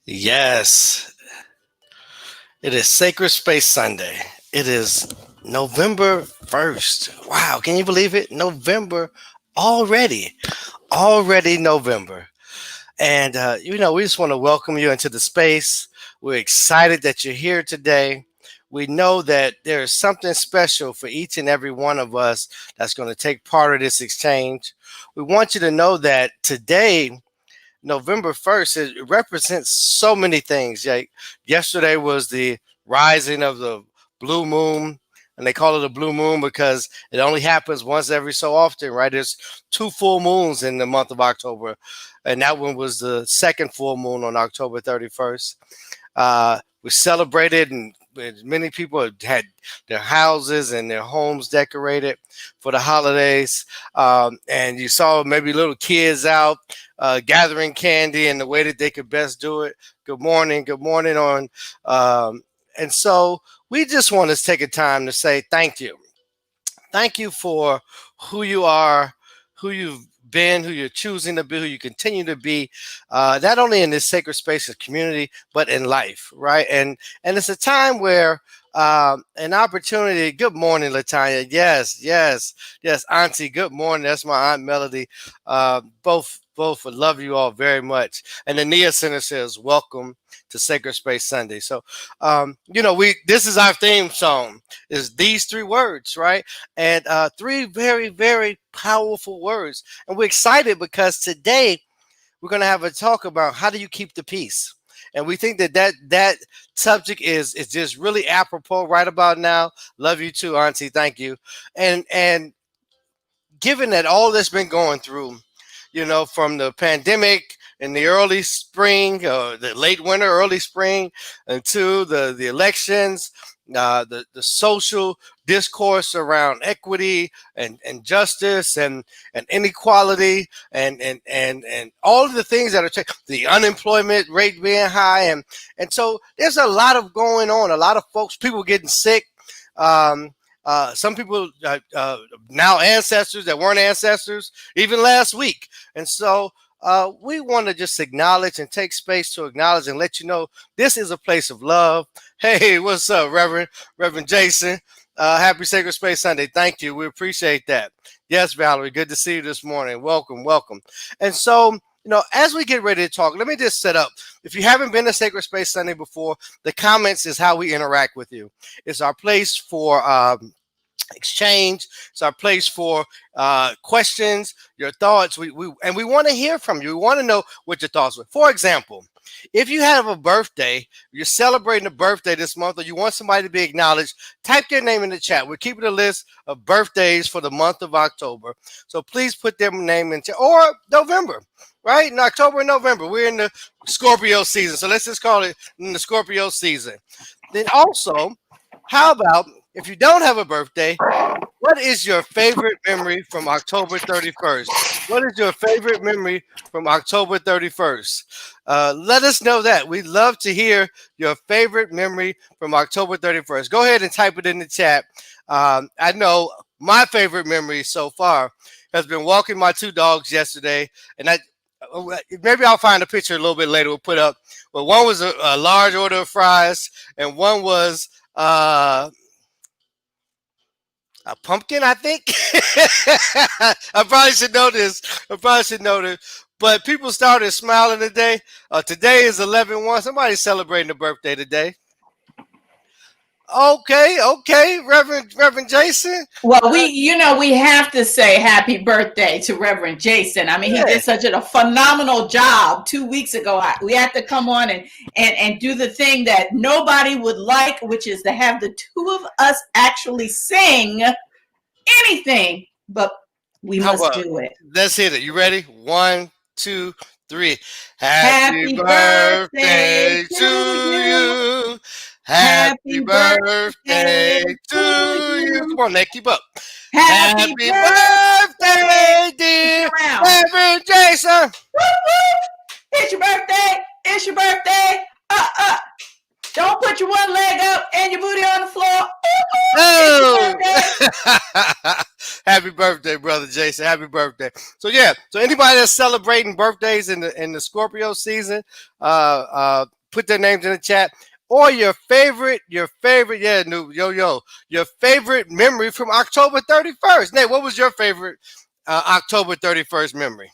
Yes, it is Sacred Space Sunday. It is November 1st. Wow, can you believe it? November already. Already November. And, we just want to welcome you into the space. We're excited that you're here today. We know that there is something special for each and every one of us that's going to take part of this exchange. We want you to know that today, November 1st, it represents so many things. Like yesterday was the rising of the blue moon, and they call it a blue moon because it only happens once every so often, right? There's two full moons in the month of October, and that one was the second full moon on October 31st. We celebrated, and many people had their houses and their homes decorated for the holidays. And you saw maybe little kids out gathering candy in the way that they could best do it. Good morning. Good morning on. And so we just want to take a time to say thank you. Thank you for who you are, who you've been, who you're choosing to be, who you continue to be, not only in this sacred space of community, but in life, right? And it's a time where an opportunity. Good morning, Latanya. Yes, Auntie. Good morning. That's my Aunt Melody. Both would love you all very much. And the Niyah Center says, "Welcome to Sacred Space Sunday." So, we this is our theme song. Is these three words, right? And three very, very powerful words. And we're excited because today we're going to have a talk about how do you keep the peace. And we think that subject is just really apropos right about now. Love you too, Auntie. Thank you. And given that all that's been going through, from the pandemic in the early spring, the late winter, early spring, into the elections, the social discourse around equity and justice and inequality and all of the things that are the unemployment rate being high and so there's a lot of going on, a lot of people getting sick. Some people now ancestors that weren't ancestors even last week. And so we want to just acknowledge and take space to acknowledge and let you know this is a place of love. Hey, what's up, Reverend Jason? Happy Sacred Space Sunday. Thank you. We appreciate that. Yes, Valerie, good to see you this morning. Welcome. And so, as we get ready to talk, let me just set up. If you haven't been to Sacred Space Sunday before, the comments is how we interact with you. It's our place for exchange. It's our place for questions, your thoughts. We want to hear from you. We want to know what your thoughts were. For example, if you have a birthday, you're celebrating a birthday this month, or you want somebody to be acknowledged, type their name in the chat. We're keeping a list of birthdays for the month of October. So please put their name in chat, or November. Right? In October and November, we're in the Scorpio season. So let's just call it in the Scorpio season. Then also, how about if you don't have a birthday, what is your favorite memory from October 31st? What is your favorite memory from October 31st? Let us know that. We'd love to hear your favorite memory from October 31st. Go ahead and type it in the chat. I know my favorite memory so far has been walking my two dogs yesterday, and maybe I'll find a picture a little bit later. We'll put up. But one was a large order of fries, and one was a pumpkin, I think. I probably should know this. But people started smiling today. Today is 11/1. Somebody's celebrating a birthday today. Okay, Reverend Jason. Well, we have to say happy birthday to Reverend Jason. I mean, he did such a phenomenal job 2 weeks ago. We had to come on and do the thing that nobody would like, which is to have the two of us actually sing anything, but we must do it. Let's hit it. You ready? 1, 2, 3. Happy birthday to you. Happy birthday to you. Come on, Nick, keep up. Happy birthday, dear Reverend Jason. It's your birthday. It's your birthday. Don't put your one leg up and your booty on the floor. Oh. Happy birthday, brother Jason. Happy birthday. So anybody that's celebrating birthdays in the Scorpio season, put their names in the chat. Or your favorite, your favorite memory from October 31st. Nate, what was your favorite October 31st memory?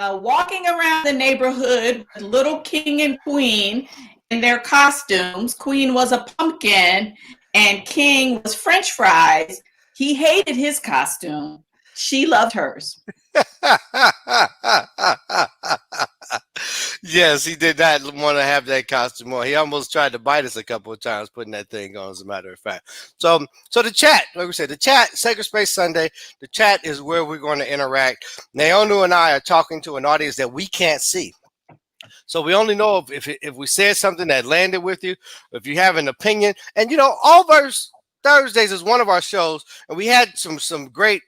Walking around the neighborhood with little King and Queen in their costumes. Queen was a pumpkin and King was French fries. He hated his costume. She loved hers. Yes, he did not want to have that costume on. He almost tried to bite us a couple of times putting that thing on, as a matter of fact. So the chat, like we said, the chat, Sacred Space Sunday, the chat is where we're going to interact. Naonu and I are talking to an audience that we can't see. So we only know if we said something that landed with you, if you have an opinion. And, All Verse Thursdays is one of our shows, and we had some great,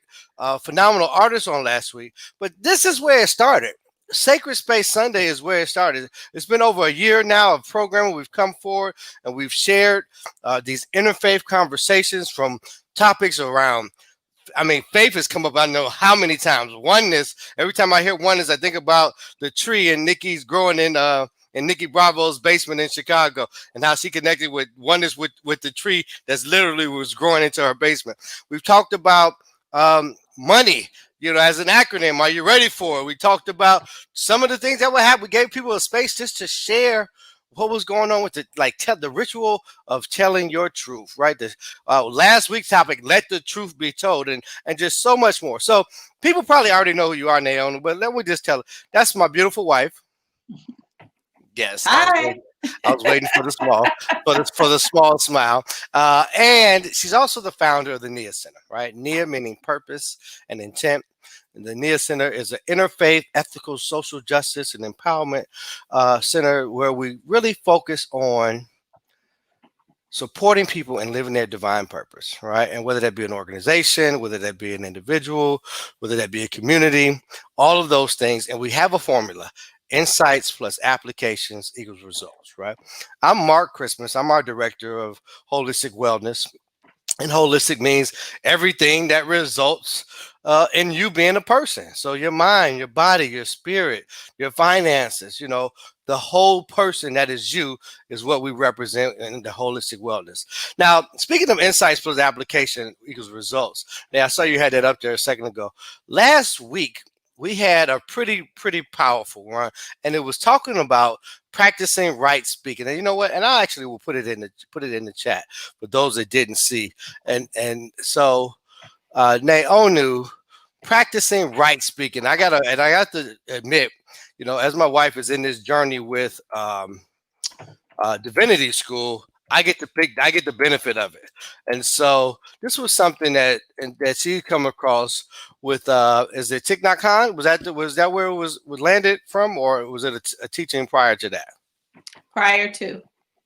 phenomenal artists on last week. But this is where it started. Sacred Space Sunday is where it started. It's been over a year now of programming. We've come forward and we've shared these interfaith conversations from topics around. Faith has come up, I don't know how many times. Oneness. Every time I hear oneness, I think about the tree and Nikki's growing in Nikki Bravo's basement in Chicago, and how she connected with oneness with the tree that's literally was growing into her basement. We've talked about money, as an acronym. Are you ready for it? We talked about some of the things that would happen. We gave people a space just to share what was going on with the ritual of telling your truth, right? The last week's topic, let the truth be told, and just so much more. So people probably already know who you are, Naomi, but let me just tell her, that's my beautiful wife. Yes. Hi. I was waiting for the small smile. And she's also the founder of the Niyah Center, right? Niyah meaning purpose and intent. And the Niyah Center is an interfaith, ethical, social justice, and empowerment center where we really focus on supporting people and living their divine purpose, right? And whether that be an organization, whether that be an individual, whether that be a community, all of those things. And we have a formula. Insights plus applications equals results, right? I'm Mark Christmas. I'm our director of holistic wellness. And holistic means everything that results in you being a person. So your mind, your body, your spirit, your finances, the whole person that is you is what we represent in the holistic wellness. Now, speaking of insights plus application equals results. Now, I saw you had that up there a second ago. Last week, we had a pretty powerful one, and it was talking about practicing right speaking. And you know what? And I actually will put it in the chat for those that didn't see. And so Naonu, practicing right speaking. I got to admit, as my wife is in this journey with divinity school, I get the benefit of it. And so this was something that she come across with is it Thich Nhat Hanh? Was that where it was landed from, or was it a teaching prior to that? Prior to.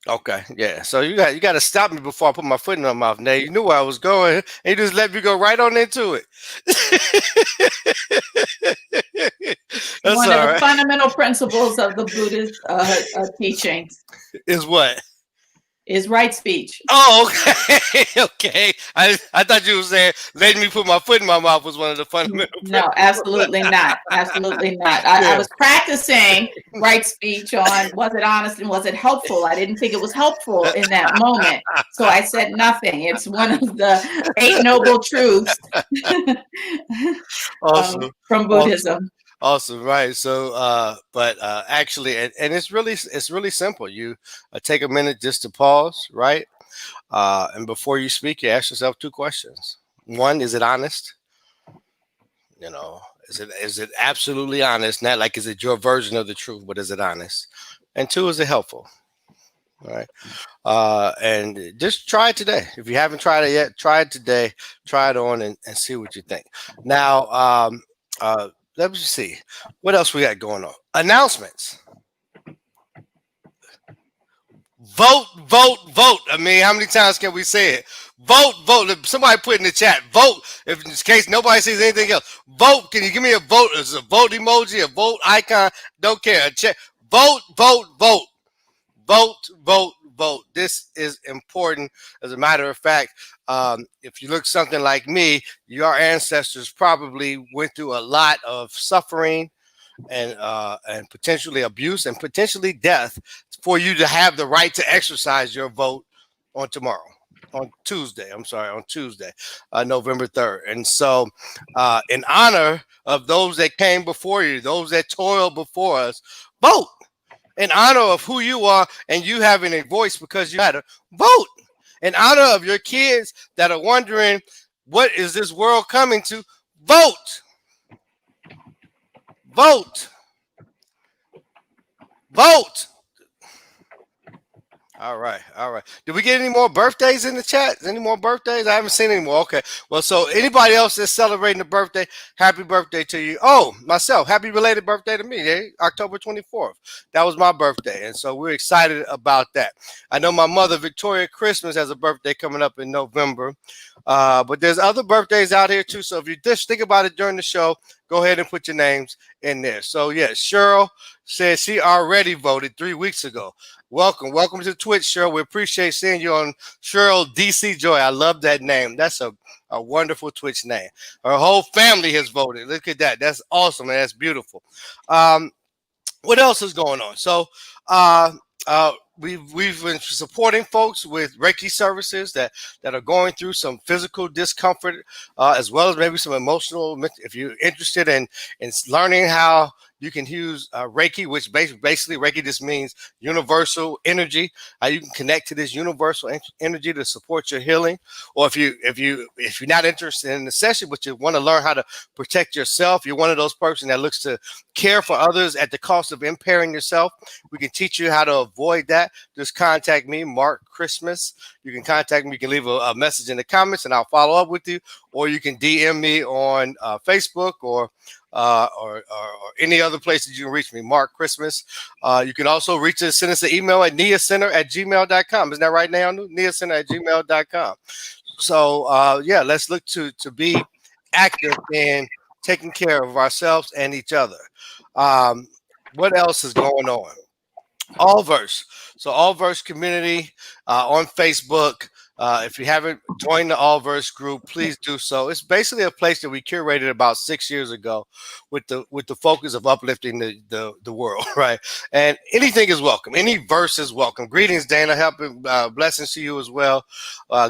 Okay, yeah. So you got to stop me before I put my foot in my mouth. Now you knew where I was going, and you just let me go right on into it. That's one of the right. fundamental principles of the Buddhist teachings Is what? Is right speech. Oh, okay. Okay. I thought you were saying letting me put my foot in my mouth was one of the fundamental No, principles. absolutely not. Absolutely not. I was practicing right speech on was it honest and was it helpful? I didn't think it was helpful in that moment. So I said nothing. It's one of the 8 noble truths Awesome. from Buddhism. Awesome, right? So, but actually, and it's really simple. You take a minute just to pause, right? And before you speak, you ask yourself 2 questions. One, is it honest? Is it absolutely honest? Not like is it your version of the truth, but is it honest? And 2, is it helpful? All right. And just try it today. If you haven't tried it yet, try it today. Try it on and see what you think. Now, let me see. What else we got going on? Announcements. Vote, vote, vote. I mean, how many times can we say it? Vote, vote. Somebody put in the chat. Vote. If in case nobody sees anything else. Vote. Can you give me a vote? Is a vote emoji, a vote icon? Don't care. Check. Vote, vote, vote. Vote, vote, vote. This is important. As a matter of fact, if you look something like me, your ancestors probably went through a lot of suffering, and potentially abuse and potentially death for you to have the right to exercise your vote on tomorrow. On Tuesday, I'm sorry, on Tuesday, November 3rd. And so, in honor of those that came before you, those that toiled before us, vote in honor of who you are and you having a voice because you had a vote in honor of your kids that are wondering what is this world coming to. Vote, vote, vote. All right, all right. Did we get any more birthdays in the chat? Any more birthdays? I haven't seen any more. Okay. Well, so anybody else that's celebrating a birthday, happy birthday to you. Oh, myself, happy belated birthday to me, October 24th. That was my birthday, and so we're excited about that. I know my mother, Victoria Christmas, has a birthday coming up in November, but there's other birthdays out here too. So if you just think about it during the show, go ahead and put your names in there. So yeah, Cheryl said she already voted 3 weeks ago. Welcome to Twitch, Cheryl. We appreciate seeing you on Cheryl DC Joy. I love that name. That's a wonderful Twitch name. Her whole family has voted. Look at that. That's awesome and that's beautiful. What else is going on? So we've been supporting folks with Reiki services that are going through some physical discomfort, as well as maybe some emotional. If you're interested in learning how you can use Reiki, which basically Reiki just means universal energy. How you can connect to this universal energy to support your healing. Or if you're not interested in the session, but you want to learn how to protect yourself, you're one of those person that looks to care for others at the cost of impairing yourself. We can teach you how to avoid that. Just contact me, Mark Christmas. You can contact me. You can leave a message in the comments, and I'll follow up with you. Or you can DM me on Facebook or any other places you can reach me, Mark Christmas. You can also send us an email at NiyahCenter@gmail.com. Isn't that right now? NiyahCenter@gmail.com. So yeah, let's look to be active in taking care of ourselves and each other. What else is going on? Allverse. So Allverse community on Facebook. If you haven't joined the Allverse group, please do so. It's basically a place that we curated about 6 years ago with the focus of uplifting the world, right? And anything is welcome. Any verse is welcome. Greetings, Dana. Blessings to you as well.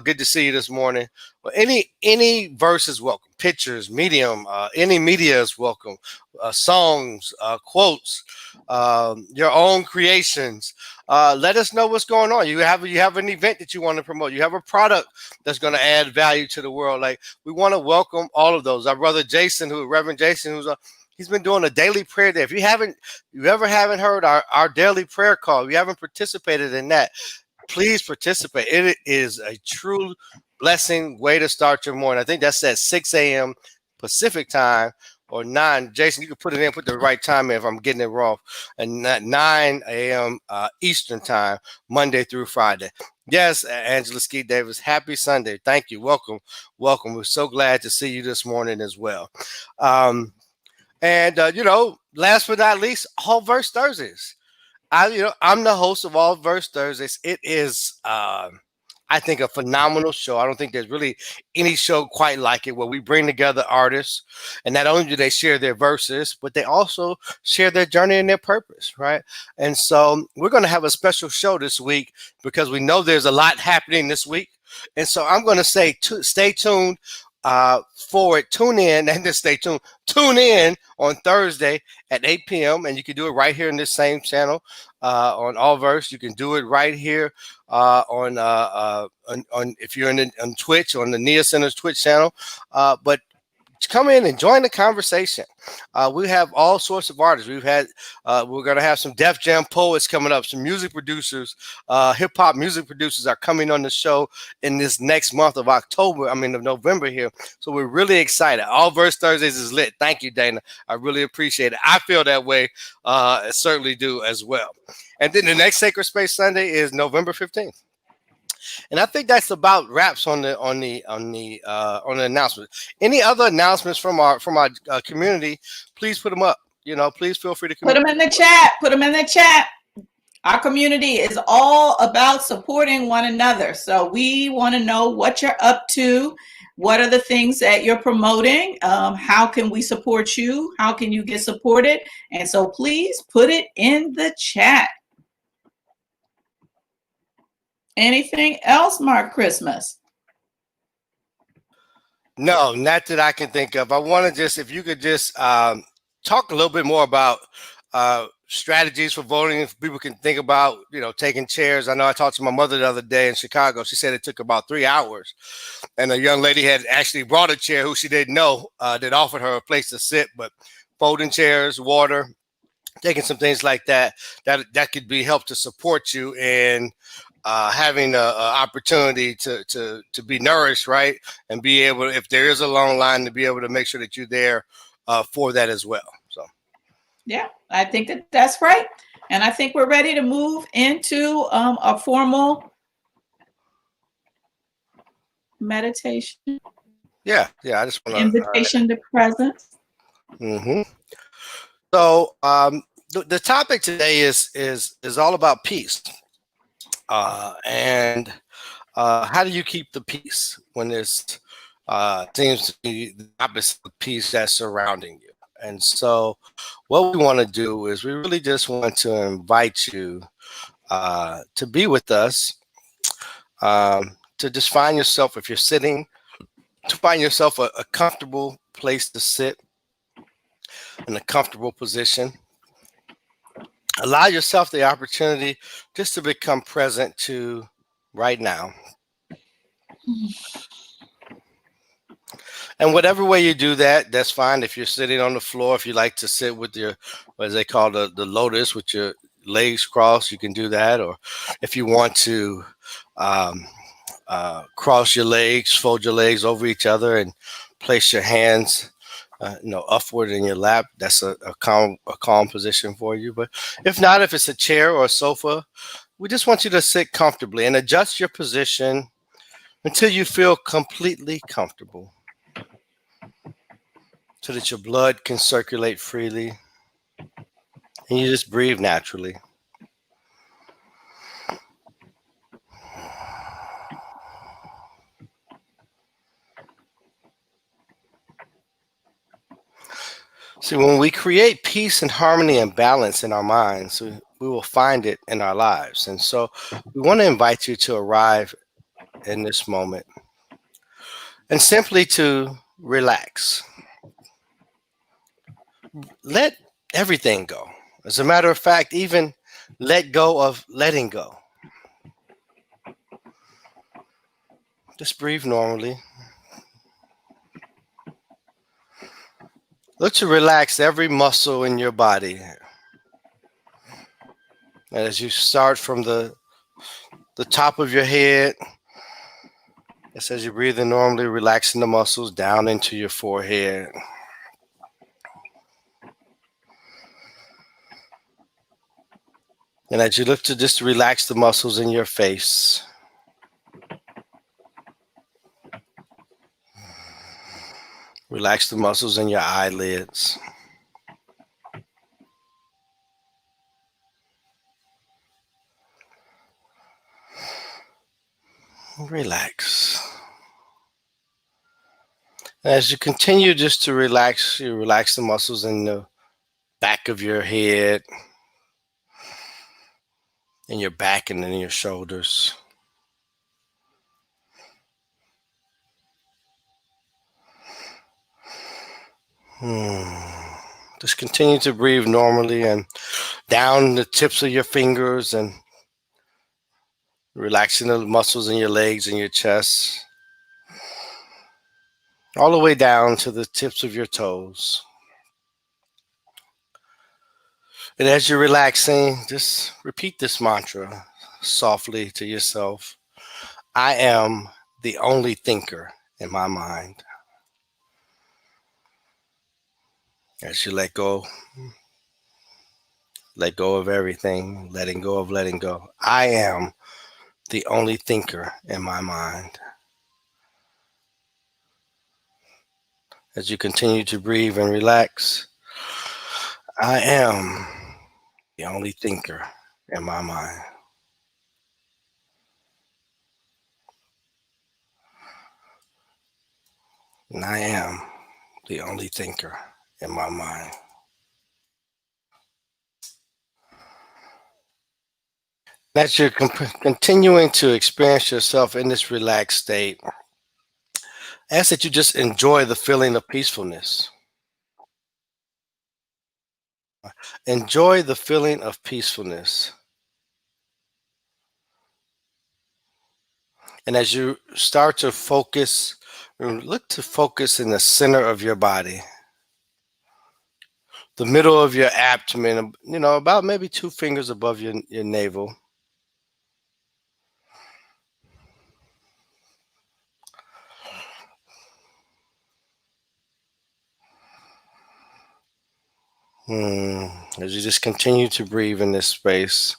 Good to see you this morning. Well, any verse is welcome. Pictures, medium, any media is welcome. Songs, quotes, your own creations. Let us know what's going on. You have an event that you want to promote. You have a product that's going to add value to the world. Like, we want to welcome all of those. Our brother Jason, Reverend Jason, he's been doing a daily prayer day. If you ever haven't heard our daily prayer call, if you haven't participated in that, please participate. It is a true blessing way to start your morning. I think that's at 6 a.m. Pacific time. Or 9, Jason, you can put it in, put the right time in if I'm getting it wrong. And 9 a.m. Eastern time, Monday through Friday. Yes, Angela Skeet Davis, happy Sunday. Thank you. Welcome. We're so glad to see you this morning as well. And last but not least, All Verse Thursdays. I'm the host of All Verse Thursdays. It is I think a phenomenal show. I don't think there's really any show quite like it, where we bring together artists, and not only do they share their verses, but they also share their journey and their purpose, right? And so we're going to have a special show this week because we know there's a lot happening this week. And so I'm going to say, stay tuned for it. Tune in and just stay tuned. Tune in on Thursday at 8 p.m. and you can do it right here in this same channel on Allverse. You can do it right here on if you're on Twitch, on the Niyah Center's Twitch channel. But come in and join the conversation. We have all sorts of artists. We're going to have some Def Jam poets coming up, some music producers, hip hop music producers are coming on the show in this next month of November here. So we're really excited. All Verse Thursdays is lit. Thank you, Dana. I really appreciate it. I feel that way. I certainly do as well. And then the next Sacred Space Sunday is November 15th. And I think that's about wraps on the announcement. Any other announcements from our community? Please put them up. Please feel free to put them in the chat. Put them in the chat. Our community is all about supporting one another. So we want to know what you're up to. What are the things that you're promoting? How can we support you? How can you get supported? And so please put it in the chat. Anything else, Mark Christmas? No, not that I can think of. I want to just, if you could just talk a little bit more about strategies for voting. If people can think about, taking chairs. I know I talked to my mother the other day in Chicago. She said it took about 3 hours. And a young lady had actually brought a chair who she didn't know that offered her a place to sit, but folding chairs, water, taking some things like that could be help to support you in having an opportunity to be nourished, right? And be able, if there is a long line, to be able to make sure that you're there for that as well. So, yeah, I think that's right. And I think we're ready to move into a formal meditation. Yeah. I just want to invitation to presence. Mm-hmm. So, the topic today is all about peace, and how do you keep the peace when there's seems to be the opposite of peace that's surrounding you? And so, what we want to do is we really just want to invite you to be with us, to just find yourself, if you're sitting, to find yourself a comfortable place to sit in a comfortable position. Allow yourself the opportunity just to become present to right now. And whatever way you do that, that's fine. If you're sitting on the floor, if you like to sit with your, what they call the lotus, with your legs crossed, you can do that. Or if you want to cross your legs, fold your legs over each other, and place your hands, upward in your lap, that's a calm position for you. But if not, if it's a chair or a sofa, we just want you to sit comfortably and adjust your position until you feel completely comfortable, so that your blood can circulate freely and you just breathe naturally. See, when we create peace and harmony and balance in our minds, we will find it in our lives. And so we want to invite you to arrive in this moment and simply to relax. Let everything go. As a matter of fact, even let go of letting go. Just breathe normally. Look to relax every muscle in your body. And as you start from the top of your head, just as you breathe in normally, relaxing the muscles down into your forehead. And as you look to just relax the muscles in your face, relax the muscles in your eyelids. Relax. And as you continue just to relax, you relax the muscles in the back of your head, in your back, and in your shoulders. Just continue to breathe normally and down the tips of your fingers, and relaxing the muscles in your legs and your chest, all the way down to the tips of your toes. And as you're relaxing, just repeat this mantra softly to yourself. I am the only thinker in my mind. As you let go of everything, letting go of letting go. I am the only thinker in my mind. As you continue to breathe and relax, I am the only thinker in my mind. And I am the only thinker in my mind. As you're continuing to experience yourself in this relaxed state, I ask that you just enjoy the feeling of peacefulness. Enjoy the feeling of peacefulness. And as you start to focus, look to focus in the center of your body, the middle of your abdomen, about maybe 2 fingers above your navel. As you just continue to breathe in this space,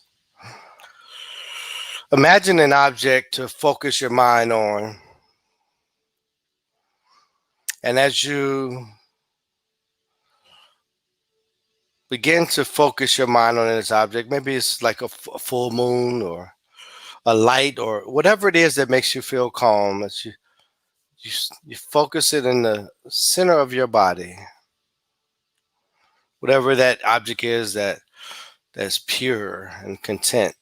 imagine an object to focus your mind on. And as you begin to focus your mind on this object, maybe it's like a full moon or a light or whatever it is that makes you feel calm, as you focus it in the center of your body, whatever that object is that's pure and content.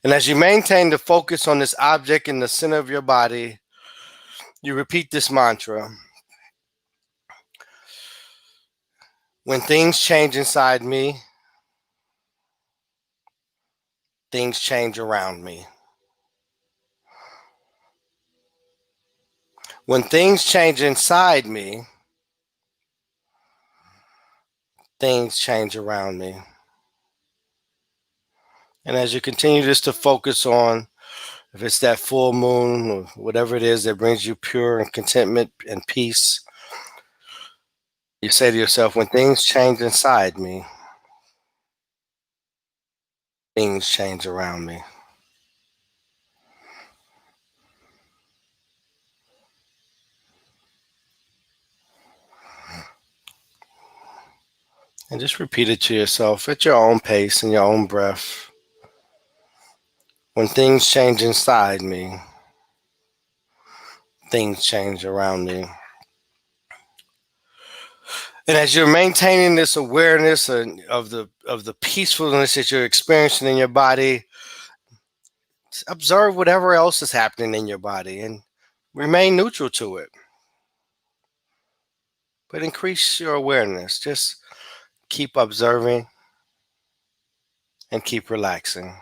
And as you maintain the focus on this object in the center of your body, you repeat this mantra. When things change inside me, things change around me. When things change inside me, things change around me. And as you continue just to focus on, if it's that full moon or whatever it is that brings you pure and contentment and peace, you say to yourself, when things change inside me, things change around me. And just repeat it to yourself at your own pace and your own breath. When things change inside me, things change around me. And as you're maintaining this awareness of the peacefulness that you're experiencing in your body, observe whatever else is happening in your body and remain neutral to it. But increase your awareness. Just keep observing and keep relaxing.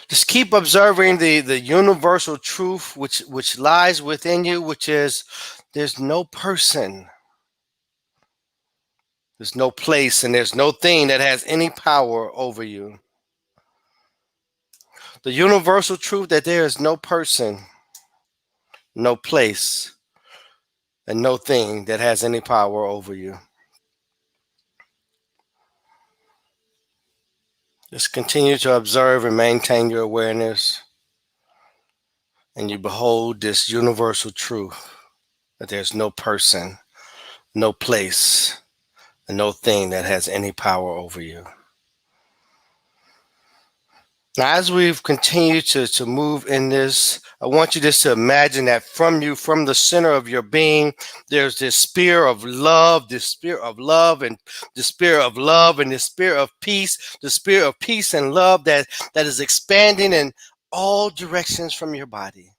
Just keep observing the universal truth which lies within you, which is there's no person, there's no place, and there's no thing that has any power over you. The universal truth that there is no person, no place, and no thing that has any power over you. Just continue to observe and maintain your awareness, and you behold this universal truth that there's no person, no place, and no thing that has any power over you. Now, as we've continued to move in this, I want you just to imagine that from you, from the center of your being, there's this spear of love, this spirit of love, and the spirit of love, and the spirit of peace, the spirit of peace and love that is expanding in all directions from your body.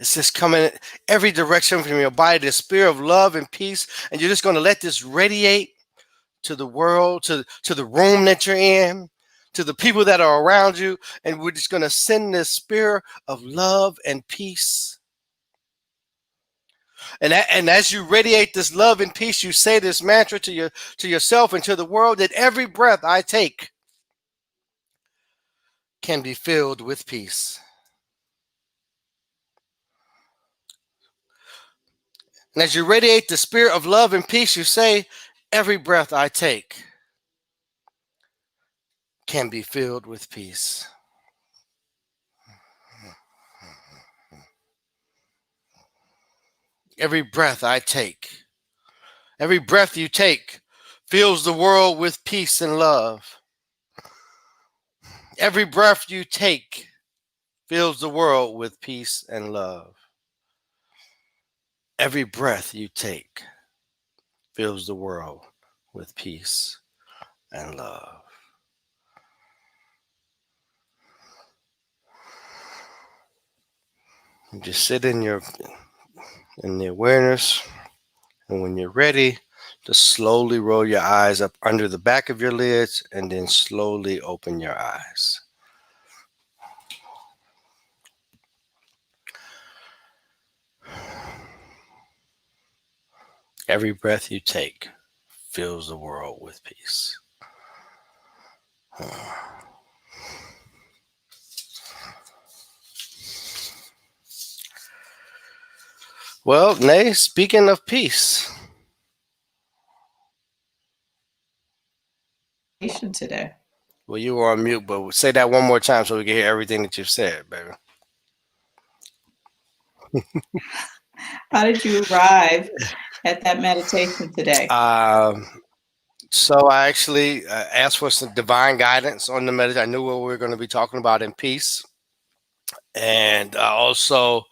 It's just coming every direction from your body, the spirit of love and peace, and you're just going to let this radiate to the world, to the room that you're in, to the people that are around you, and we're just going to send this spirit of love and peace. And as you radiate this love and peace, you say this mantra to yourself and to the world, that every breath I take can be filled with peace. And as you radiate the spirit of love and peace, you say, every breath I take can be filled with peace. Every breath I take, every breath you take fills the world with peace and love. Every breath you take fills the world with peace and love. Every breath you take fills the world with peace and love. You just sit in the awareness, and when you're ready, just slowly roll your eyes up under the back of your lids and then slowly open your eyes. Every breath you take fills the world with peace. Well, Nay, speaking of peace, Today. well, you were on mute, but say that one more time so we can hear everything that you've said, baby. How did you arrive at that meditation today? So I actually asked for some divine guidance on the meditation. I knew what we were going to be talking about in peace, and also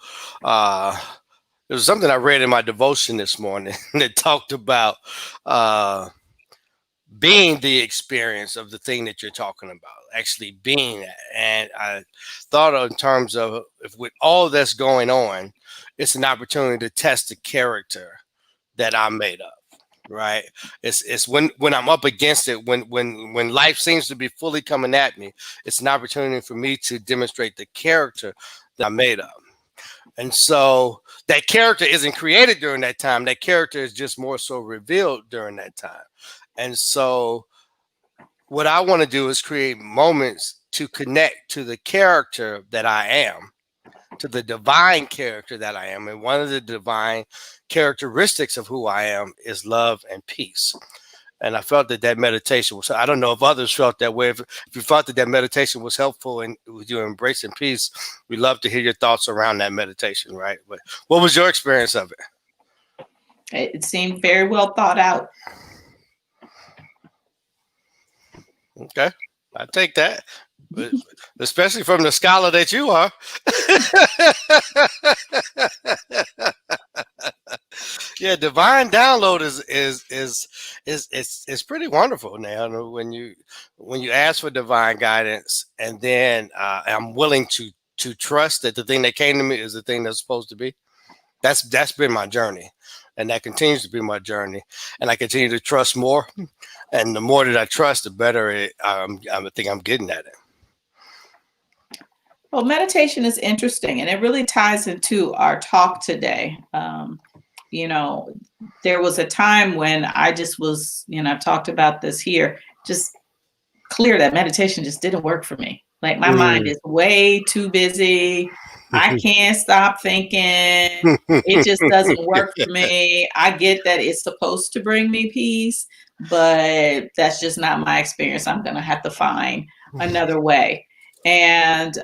there was something I read in my devotion this morning that talked about being the experience of the thing that you're talking about, actually being that. And I thought in terms of, if with all that's going on, it's an opportunity to test the character that I made up. Right. It's when I'm up against it, when life seems to be fully coming at me, it's an opportunity for me to demonstrate the character that I made up. And so that character isn't created during that time. That character is just more so revealed during that time. And so what I want to do is create moments to connect to the character that I am, to the divine character that I am. And one of the divine characteristics of who I am is love and peace. And I felt that meditation was, I don't know if others felt that way. If you felt that meditation was helpful and with you embracing peace, we'd love to hear your thoughts around that meditation, right? But what was your experience of it? It seemed very well thought out. Okay, I take that, especially from the scholar that you are. Yeah, divine download is pretty wonderful now. When you ask for divine guidance, and then I'm willing to trust that the thing that came to me is the thing that's supposed to be. That's been my journey, and that continues to be my journey. And I continue to trust more, and the more that I trust, the better I think I'm getting at it. Well, meditation is interesting, and it really ties into our talk today. You know, there was a time when I just was, I've talked about this here, just clear that meditation just didn't work for me. Like my mind is way too busy. I can't stop thinking. It just doesn't work for me. I get that it's supposed to bring me peace, but that's just not my experience. I'm going to have to find another way. And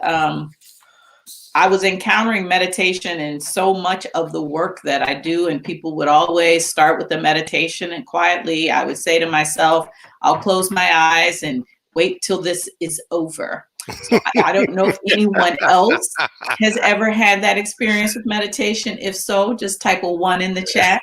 I was encountering meditation in so much of the work that I do, and people would always start with the meditation, and quietly I would say to myself, I'll close my eyes and wait till this is over. So I don't know if anyone else has ever had that experience with meditation. If so, just type a one in the chat.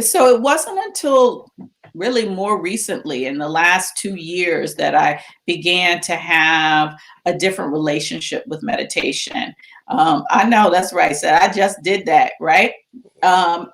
So it wasn't until really more recently, in the last 2 years, that I began to have a different relationship with meditation. I know that's right. So I just did that, right?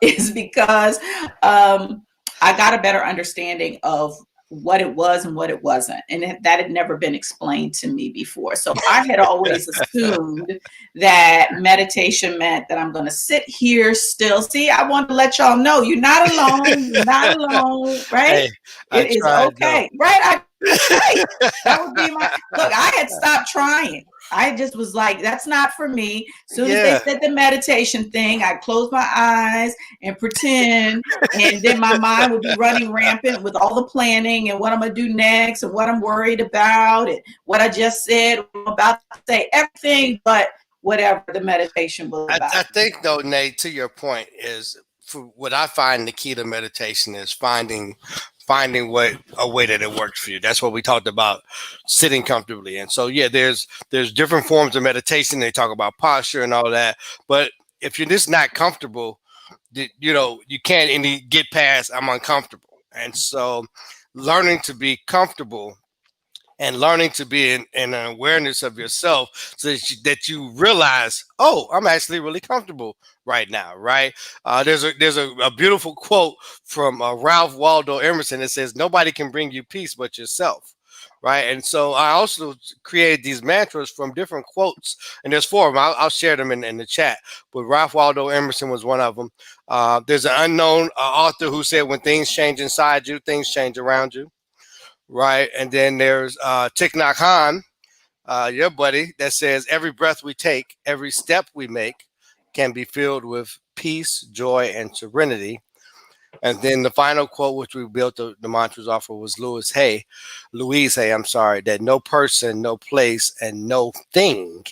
Is because I got a better understanding of what it was and what it wasn't. And that had never been explained to me before. So I had always assumed that meditation meant that I'm going to sit here still. See, I want to let y'all know you're not alone. You're not alone, right? Hey, it is okay. Right? Right. That would be my look. I had stopped trying. I just was like, that's not for me. As soon as they said the meditation thing, I'd close my eyes and pretend. And then my mind would be running rampant with all the planning and what I'm going to do next and what I'm worried about and what I just said. I'm about to say everything but whatever the meditation was about. I think, though, Nate, to your point, is for what I find the key to meditation is finding finding a way that it works for you. That's what we talked about, sitting comfortably. And so, yeah, there's different forms of meditation. They talk about posture and all that. But if you're just not comfortable, you can't any get past I'm uncomfortable. And so, learning to be comfortable and learning to be in an awareness of yourself so that you realize, oh, I'm actually really comfortable right now, right? There's a beautiful quote from Ralph Waldo Emerson that says, nobody can bring you peace but yourself, right? And so I also created these mantras from different quotes, and there's four of them. I'll share them in the chat, but Ralph Waldo Emerson was one of them. There's an unknown author who said, when things change inside you, things change around you. Right. And then there's Thich Nhat Hanh, your buddy, that says every breath we take, every step we make can be filled with peace, joy, and serenity. And then the final quote, which we built the mantras off of, was Louise Hay, that no person, no place, and no thing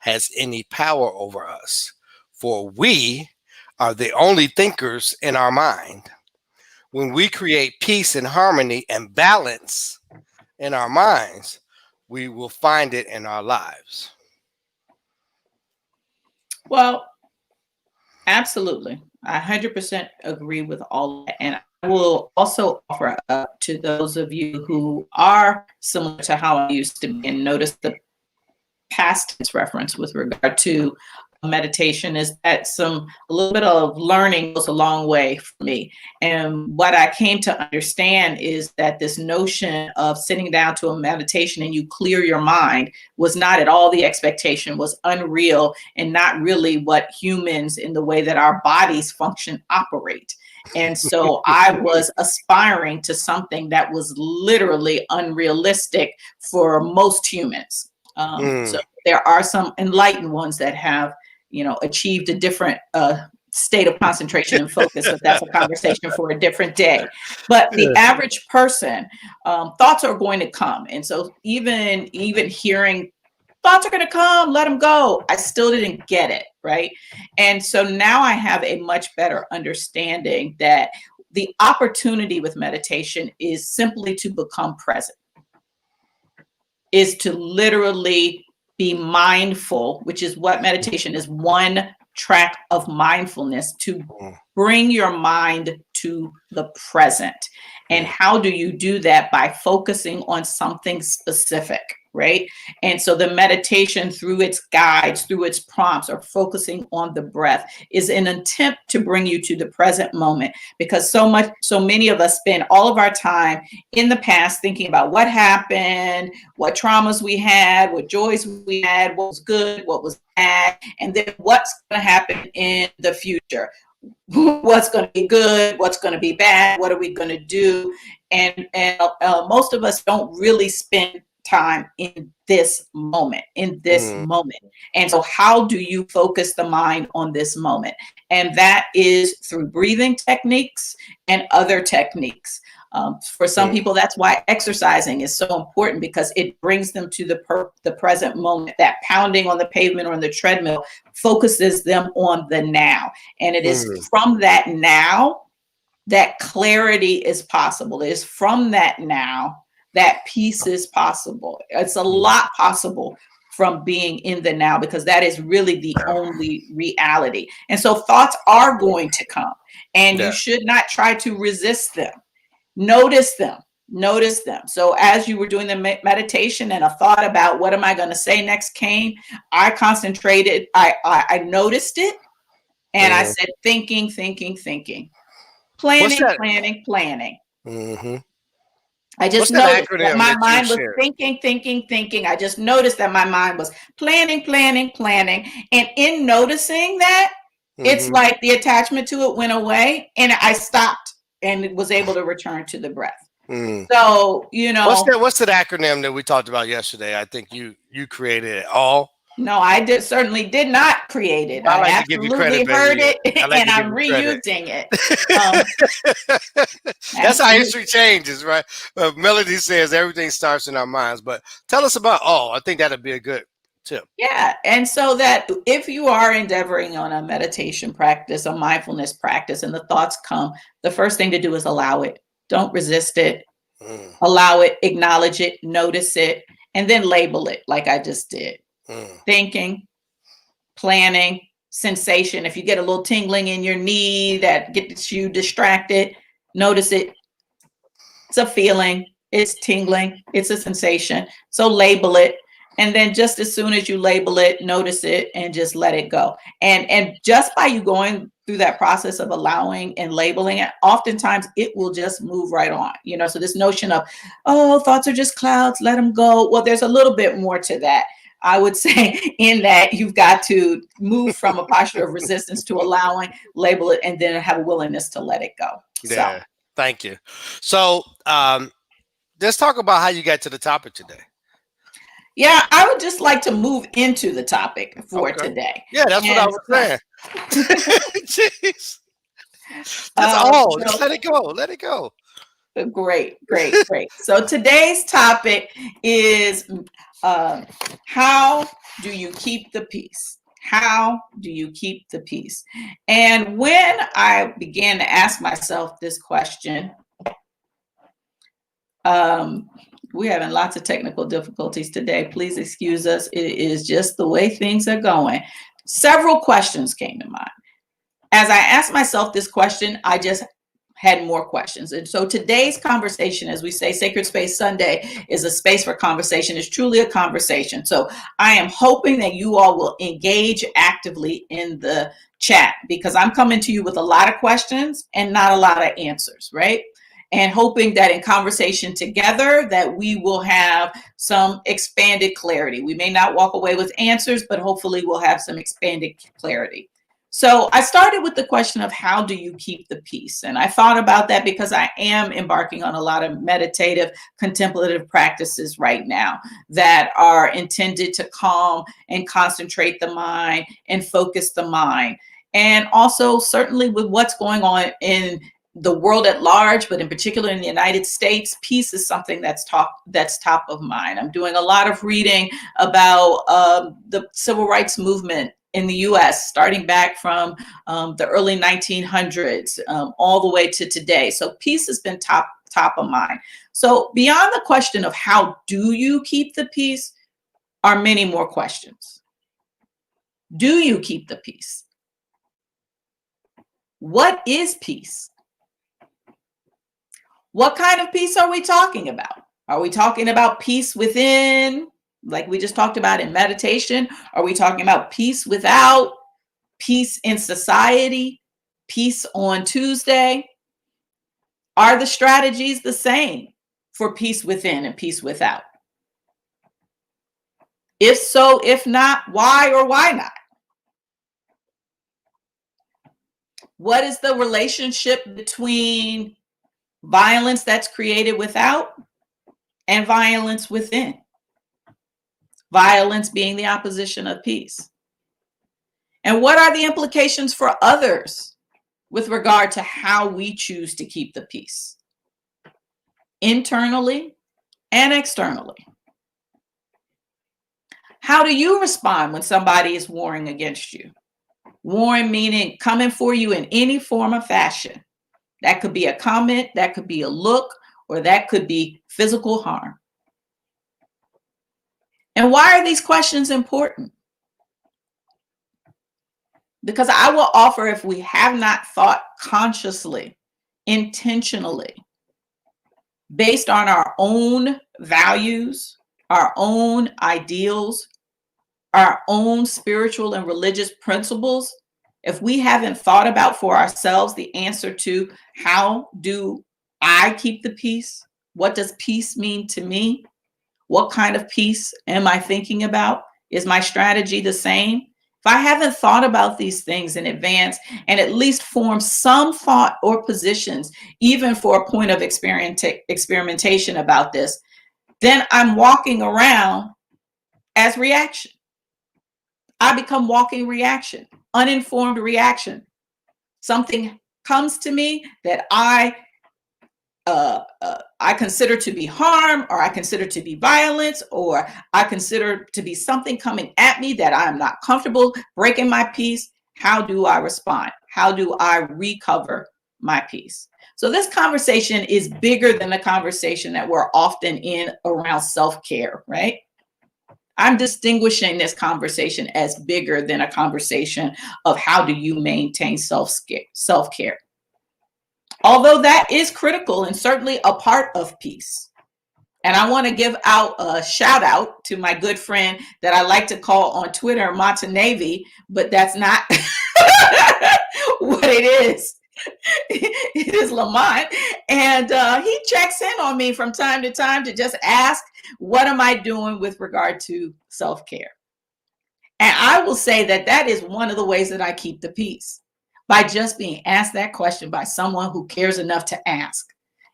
has any power over us, for we are the only thinkers in our mind. When we create peace and harmony and balance in our minds, we will find it in our lives. Well, absolutely. I 100% agree with all that. And I will also offer up to those of you who are similar to how I used to be, and notice the past tense reference with regard to meditation, is that a little bit of learning goes a long way for me. And what I came to understand is that this notion of sitting down to a meditation and you clear your mind was not at all the expectation, was unreal, and not really what humans, in the way that our bodies function, operate. And so I was aspiring to something that was literally unrealistic for most humans. So there are some enlightened ones that have, achieved a different state of concentration and focus, but that's a conversation for a different day. But the average person, thoughts are going to come. And so even hearing thoughts are going to come, let them go, I still didn't get it, right? And so now I have a much better understanding that the opportunity with meditation is simply to become present, is to literally be mindful, which is what meditation is, one track of mindfulness, to bring your mind to the present. And how do you do that? By focusing on something specific, right? And so the meditation, through its guides, through its prompts, or focusing on the breath, is an attempt to bring you to the present moment, because so many of us spend all of our time in the past thinking about what happened, what traumas we had, what joys we had, what was good, what was bad, and then what's going to happen in the future. What's going to be good, what's going to be bad, what are we going to do? And most of us don't really spend time in this moment, And so how do you focus the mind on this moment? And that is through breathing techniques and other techniques. For some people, that's why exercising is so important, because it brings them to the present moment. That pounding on the pavement or on the treadmill focuses them on the now. And it is from that now that clarity is possible. It is from that now that peace is possible. It's a lot possible from being in the now, because that is really the only reality. And so thoughts are going to come, and you should not try to resist them. Notice them. So as you were doing the meditation and a thought about what am I going to say next came, I concentrated, I noticed it, and I said, thinking, planning. I just noticed that my mind was thinking. I just noticed that my mind was planning. And in noticing that, it's like the attachment to it went away, and I stopped and was able to return to the breath. So, what's that acronym that we talked about yesterday? I think you created it all. No, certainly did not create it. I like absolutely heard it, and I'm reusing it. That's how history changes, right? Melody says everything starts in our minds, but tell us about all. I think that'd be a good tip. Yeah, and so that if you are endeavoring on a meditation practice, a mindfulness practice, and the thoughts come, the first thing to do is allow it. Don't resist it. Mm, Allow it, acknowledge it, notice it, and then label it like I just did. mm. Thinking, planning, sensation. If you get a little tingling in your knee that gets you distracted, notice it. It's a feeling, it's tingling, it's a sensation. So label it. And then just as soon as you label it, notice it and just let it go. And just by you going through that process of allowing and labeling it, oftentimes it will just move right on. So this notion of, oh, thoughts are just clouds, let them go. Well, there's a little bit more to that. I would say in that you've got to move from a posture of resistance to allowing, label it, and then have a willingness to let it go. So. Yeah. Thank you. So let's talk about how you got to the topic today. Yeah, I would just like to move into the topic for today. Yeah, that's what I was saying. Jeez. That's all. Just let it go. Let it go. Great. So today's topic is how do you keep the peace? How do you keep the peace? And when I began to ask myself this question, we're having lots of technical difficulties today. Please excuse us. It is just the way things are going. Several questions came to mind. As I asked myself this question, I just had more questions. And so today's conversation, as we say, Sacred Space Sunday is a space for conversation. It's truly a conversation. So I am hoping that you all will engage actively in the chat, because I'm coming to you with a lot of questions and not a lot of answers, right? And hoping that in conversation together that we will have some expanded clarity. We may not walk away with answers, but hopefully we'll have some expanded clarity. So I started with the question of how do you keep the peace? And I thought about that because I am embarking on a lot of meditative, contemplative practices right now that are intended to calm and concentrate the mind and focus the mind. And also certainly with what's going on in the world at large, but in particular in the United States, peace is something that's top of mind. I'm doing a lot of reading about the civil rights movement in the US, starting back from the early 1900s all the way to today. So peace has been top of mind. So beyond the question of how do you keep the peace are many more questions. Do you keep the peace? What is peace? What kind of peace are we talking about? Are we talking about peace within, like we just talked about in meditation? Are we talking about peace without, peace in society, peace on Tuesday? Are the strategies the same for peace within and peace without? If so, if not, why or why not? What is the relationship between violence that's created without and violence within? Violence being the opposition of peace. And what are the implications for others with regard to how we choose to keep the peace, internally and externally? How do you respond when somebody is warring against you? Warring meaning coming for you in any form or fashion. That could be a comment, that could be a look, or that could be physical harm. And why are these questions important? Because I will offer, if we have not thought consciously, intentionally, based on our own values, our own ideals, our own spiritual and religious principles, if we haven't thought about for ourselves the answer to how do I keep the peace? What does peace mean to me? What kind of peace am I thinking about? Is my strategy the same? If I haven't thought about these things in advance and at least form some thought or positions, even for a point of experimentation about this, then I'm walking around as reaction. I become walking reaction, uninformed reaction. Something comes to me that I consider to be harm, or I consider to be violence, or I consider to be something coming at me that I'm not comfortable breaking my peace. How do I respond? How do I recover my peace? So this conversation is bigger than the conversation that we're often in around self-care, right? I'm distinguishing this conversation as bigger than a conversation of how do you maintain self-care. Although that is critical and certainly a part of peace. And I want to give out a shout out to my good friend that I like to call on Twitter Montenavi, but that's not what it is. It is Lamont. And he checks in on me from time to time to just ask, what am I doing with regard to self-care? And I will say that that is one of the ways that I keep the peace, by just being asked that question by someone who cares enough to ask.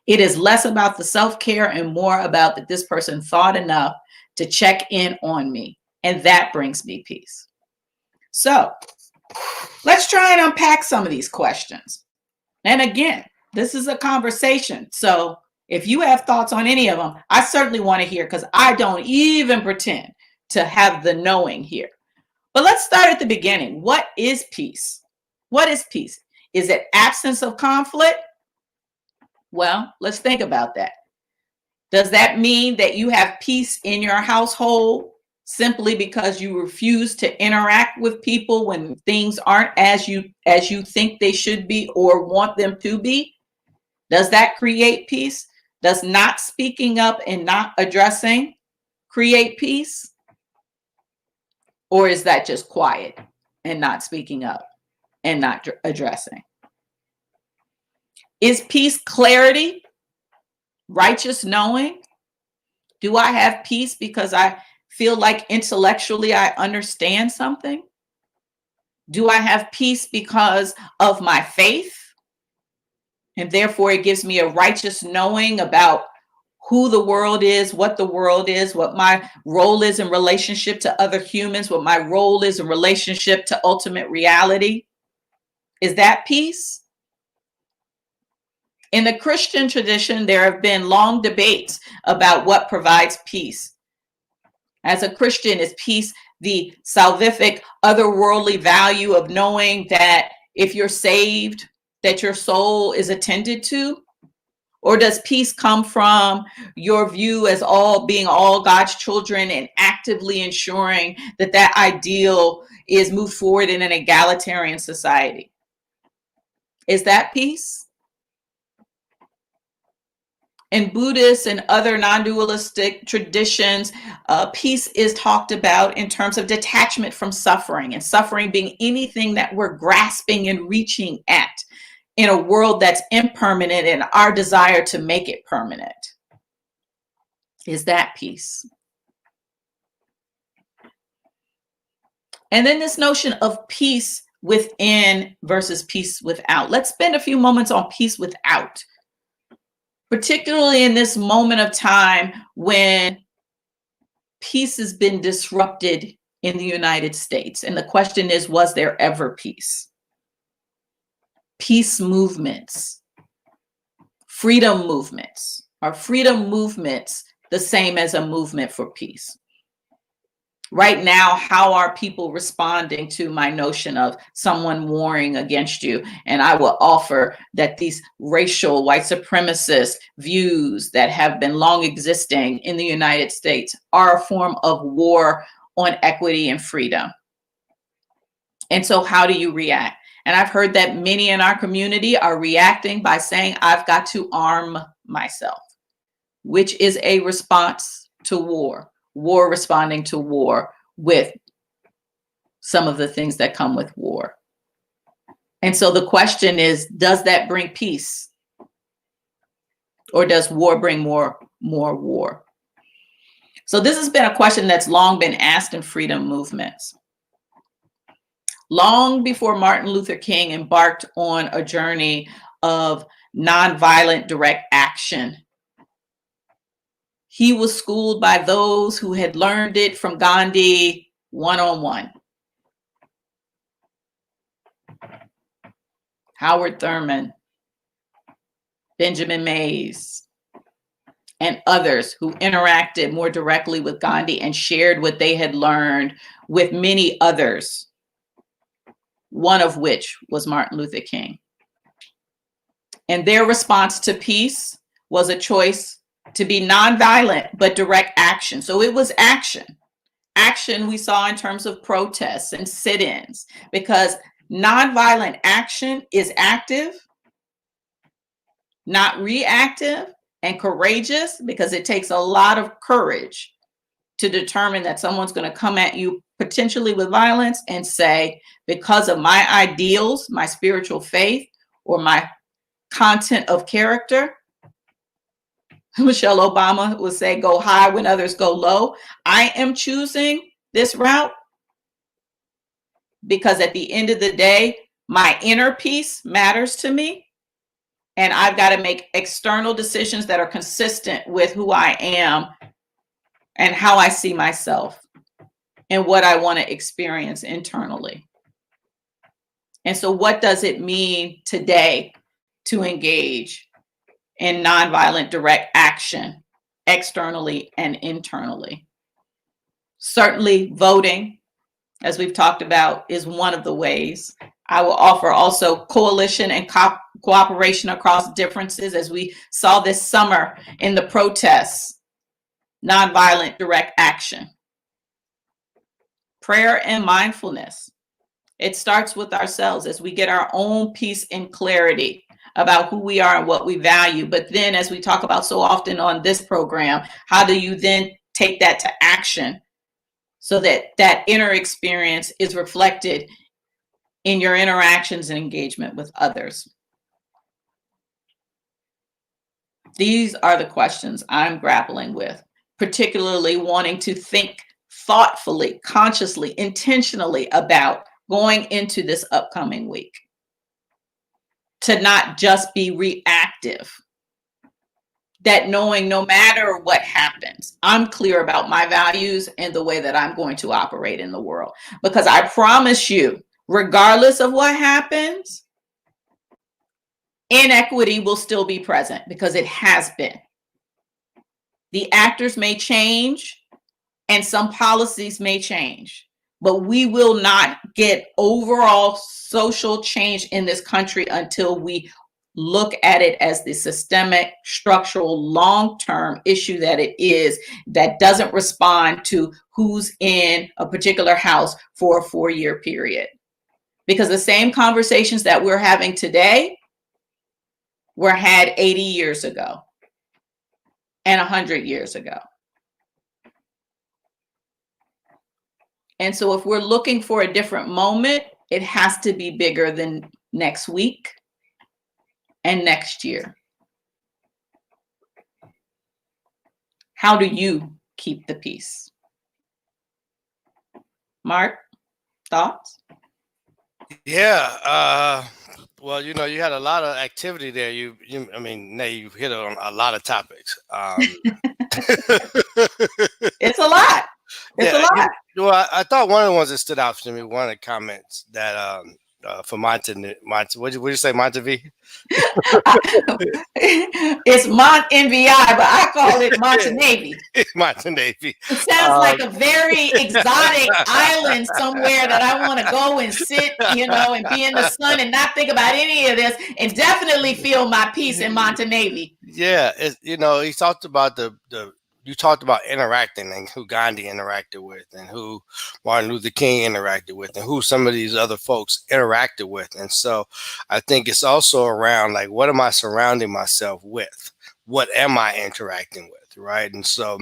It is less about the self-care and more about that this person thought enough to check in on me. And that brings me peace. So let's try and unpack some of these questions. And again, this is a conversation. So if you have thoughts on any of them, I certainly want to hear, because I don't even pretend to have the knowing here. But let's start at the beginning. What is peace? What is peace? Is it absence of conflict? Well, let's think about that. Does that mean that you have peace in your household simply because you refuse to interact with people when things aren't as you think they should be or want them to be? Does that create peace? Does not speaking up and not addressing create peace? Or is that just quiet and not speaking up and not addressing? Is peace clarity, righteous knowing? Do I have peace because I feel like intellectually I understand something? Do I have peace because of my faith? And therefore it gives me a righteous knowing about who the world is, what my role is in relationship to other humans, what my role is in relationship to ultimate reality? Is that peace? In the Christian tradition, there have been long debates about what provides peace. As a Christian, is peace the salvific, otherworldly value of knowing that if you're saved, that your soul is attended to? Or does peace come from your view as being all God's children and actively ensuring that that ideal is moved forward in an egalitarian society? Is that peace? In Buddhist and other non-dualistic traditions, peace is talked about in terms of detachment from suffering, and suffering being anything that we're grasping and reaching at in a world that's impermanent and our desire to make it permanent. Is that peace? And then this notion of peace within versus peace without. Let's spend a few moments on peace without. Particularly in this moment of time when peace has been disrupted in the United States. And the question is, was there ever peace? Peace movements, freedom movements. Are freedom movements the same as a movement for peace? Right now, how are people responding to my notion of someone warring against you? And I will offer that these racial white supremacist views that have been long existing in the United States are a form of war on equity and freedom. And so how do you react? And I've heard that many in our community are reacting by saying, I've got to arm myself, which is a response to war. War responding to war with some of the things that come with war. And so the question is, does that bring peace? Or does war bring more war? So this has been a question that's long been asked in freedom movements. Long before Martin Luther King embarked on a journey of nonviolent direct action, he was schooled by those who had learned it from Gandhi one-on-one. Howard Thurman, Benjamin Mays, and others who interacted more directly with Gandhi and shared what they had learned with many others, one of which was Martin Luther King. And their response to peace was a choice to be nonviolent, but direct action. So it was action. Action we saw in terms of protests and sit-ins, because nonviolent action is active, not reactive, and courageous, because it takes a lot of courage to determine that someone's going to come at you potentially with violence and say, because of my ideals, my spiritual faith, or my content of character, Michelle Obama would say, go high when others go low. I am choosing this route because at the end of the day, my inner peace matters to me. And I've got to make external decisions that are consistent with who I am and how I see myself and what I want to experience internally. And so what does it mean today to engage in nonviolent direct action externally and internally? Certainly voting, as we've talked about, is one of the ways. I will offer also coalition and cooperation across differences, as we saw this summer in the protests, nonviolent direct action. Prayer and mindfulness. It starts with ourselves as we get our own peace and clarity about who we are and what we value. But then, as we talk about so often on this program, how do you then take that to action so that that inner experience is reflected in your interactions and engagement with others? These are the questions I'm grappling with, particularly wanting to think thoughtfully, consciously, intentionally about going into this upcoming week. To not just be reactive, that knowing no matter what happens, I'm clear about my values and the way that I'm going to operate in the world. Because I promise you, regardless of what happens, inequity will still be present, because it has been. The actors may change and some policies may change, but we will not get overall social change in this country until we look at it as the systemic, structural, long-term issue that it is, that doesn't respond to who's in a particular house for a 4-year period. Because the same conversations that we're having today were had 80 years ago and 100 years ago. And so if we're looking for a different moment, it has to be bigger than next week and next year. How do you keep the peace? Mark, thoughts? Yeah. Well, you had a lot of activity there. I mean, Nay, you hit on a lot of topics. It's a lot. It's a lot. Well, I thought one of the ones that stood out to me, one of the comments that for what did you say, Montevi? It's Mont NVI, but I call it Montenavy. Montenavy. It sounds like a very exotic island somewhere that I want to go and sit, and be in the sun and not think about any of this, and definitely feel my peace in Montenavy. Yeah, he talked about you talked about interacting and who Gandhi interacted with and who Martin Luther King interacted with and who some of these other folks interacted with. And so I think it's also around, like, what am I surrounding myself with? What am I interacting with? Right. And so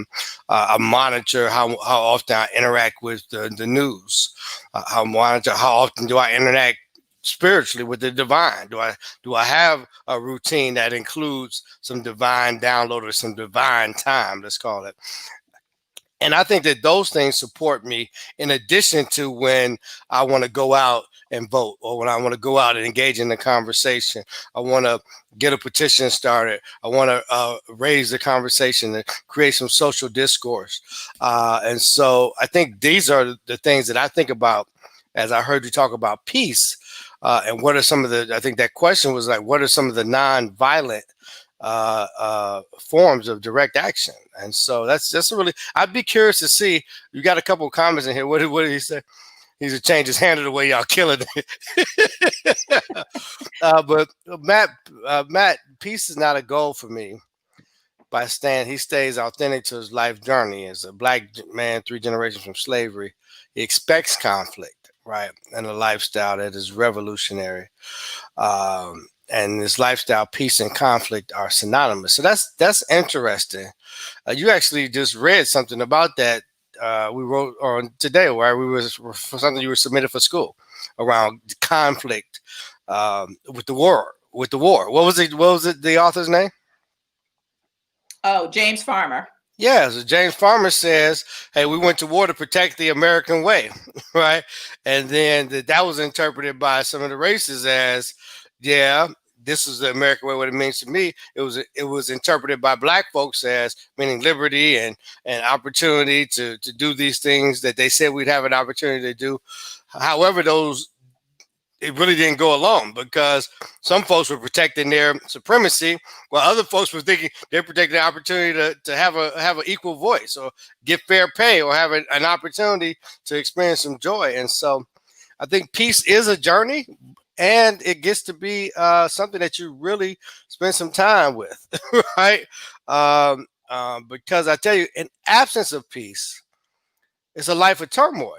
I monitor how often I interact with the news. I monitor how often do I interact spiritually with the divine. Do I have a routine that includes some divine download or some divine time, let's call it? And I think that those things support me, in addition to when I want to go out and vote, or when I want to go out and engage in the conversation. I want to get a petition started. I want to raise the conversation and create some social discourse. And so I think these are the things that I think about as I heard you talk about peace. And what are some of I think that question was like, what are some of the non-violent forms of direct action? And so that's really, I'd be curious to see, you got a couple of comments in here. What did he say? needs to change his handle the way y'all killing it. But Matt, peace is not a goal for me. By Stan, he stays authentic to his life journey. As a black man, 3 generations from slavery, he expects conflict, right, and a lifestyle that is revolutionary. And this lifestyle, peace and conflict are synonymous. So that's interesting. You actually just read something about that. We wrote on today, where we was for something you were submitted for school around conflict with the war. With the war, what was it? What was it? The author's name? Oh, James Farmer. Yeah, so James Farmer says, "Hey, we went to war to protect the American way," right? And then that was interpreted by some of the races as, "Yeah, this is the American way. What it means to me." It was interpreted by black folks as meaning liberty and opportunity to do these things that they said we'd have an opportunity to do. However, it really didn't go along because some folks were protecting their supremacy, while other folks were thinking they're protecting the opportunity to have an equal voice or get fair pay or have an opportunity to experience some joy. And so I think peace is a journey, and it gets to be something that you really spend some time with, right? Because I tell you, in absence of peace, it's a life of turmoil.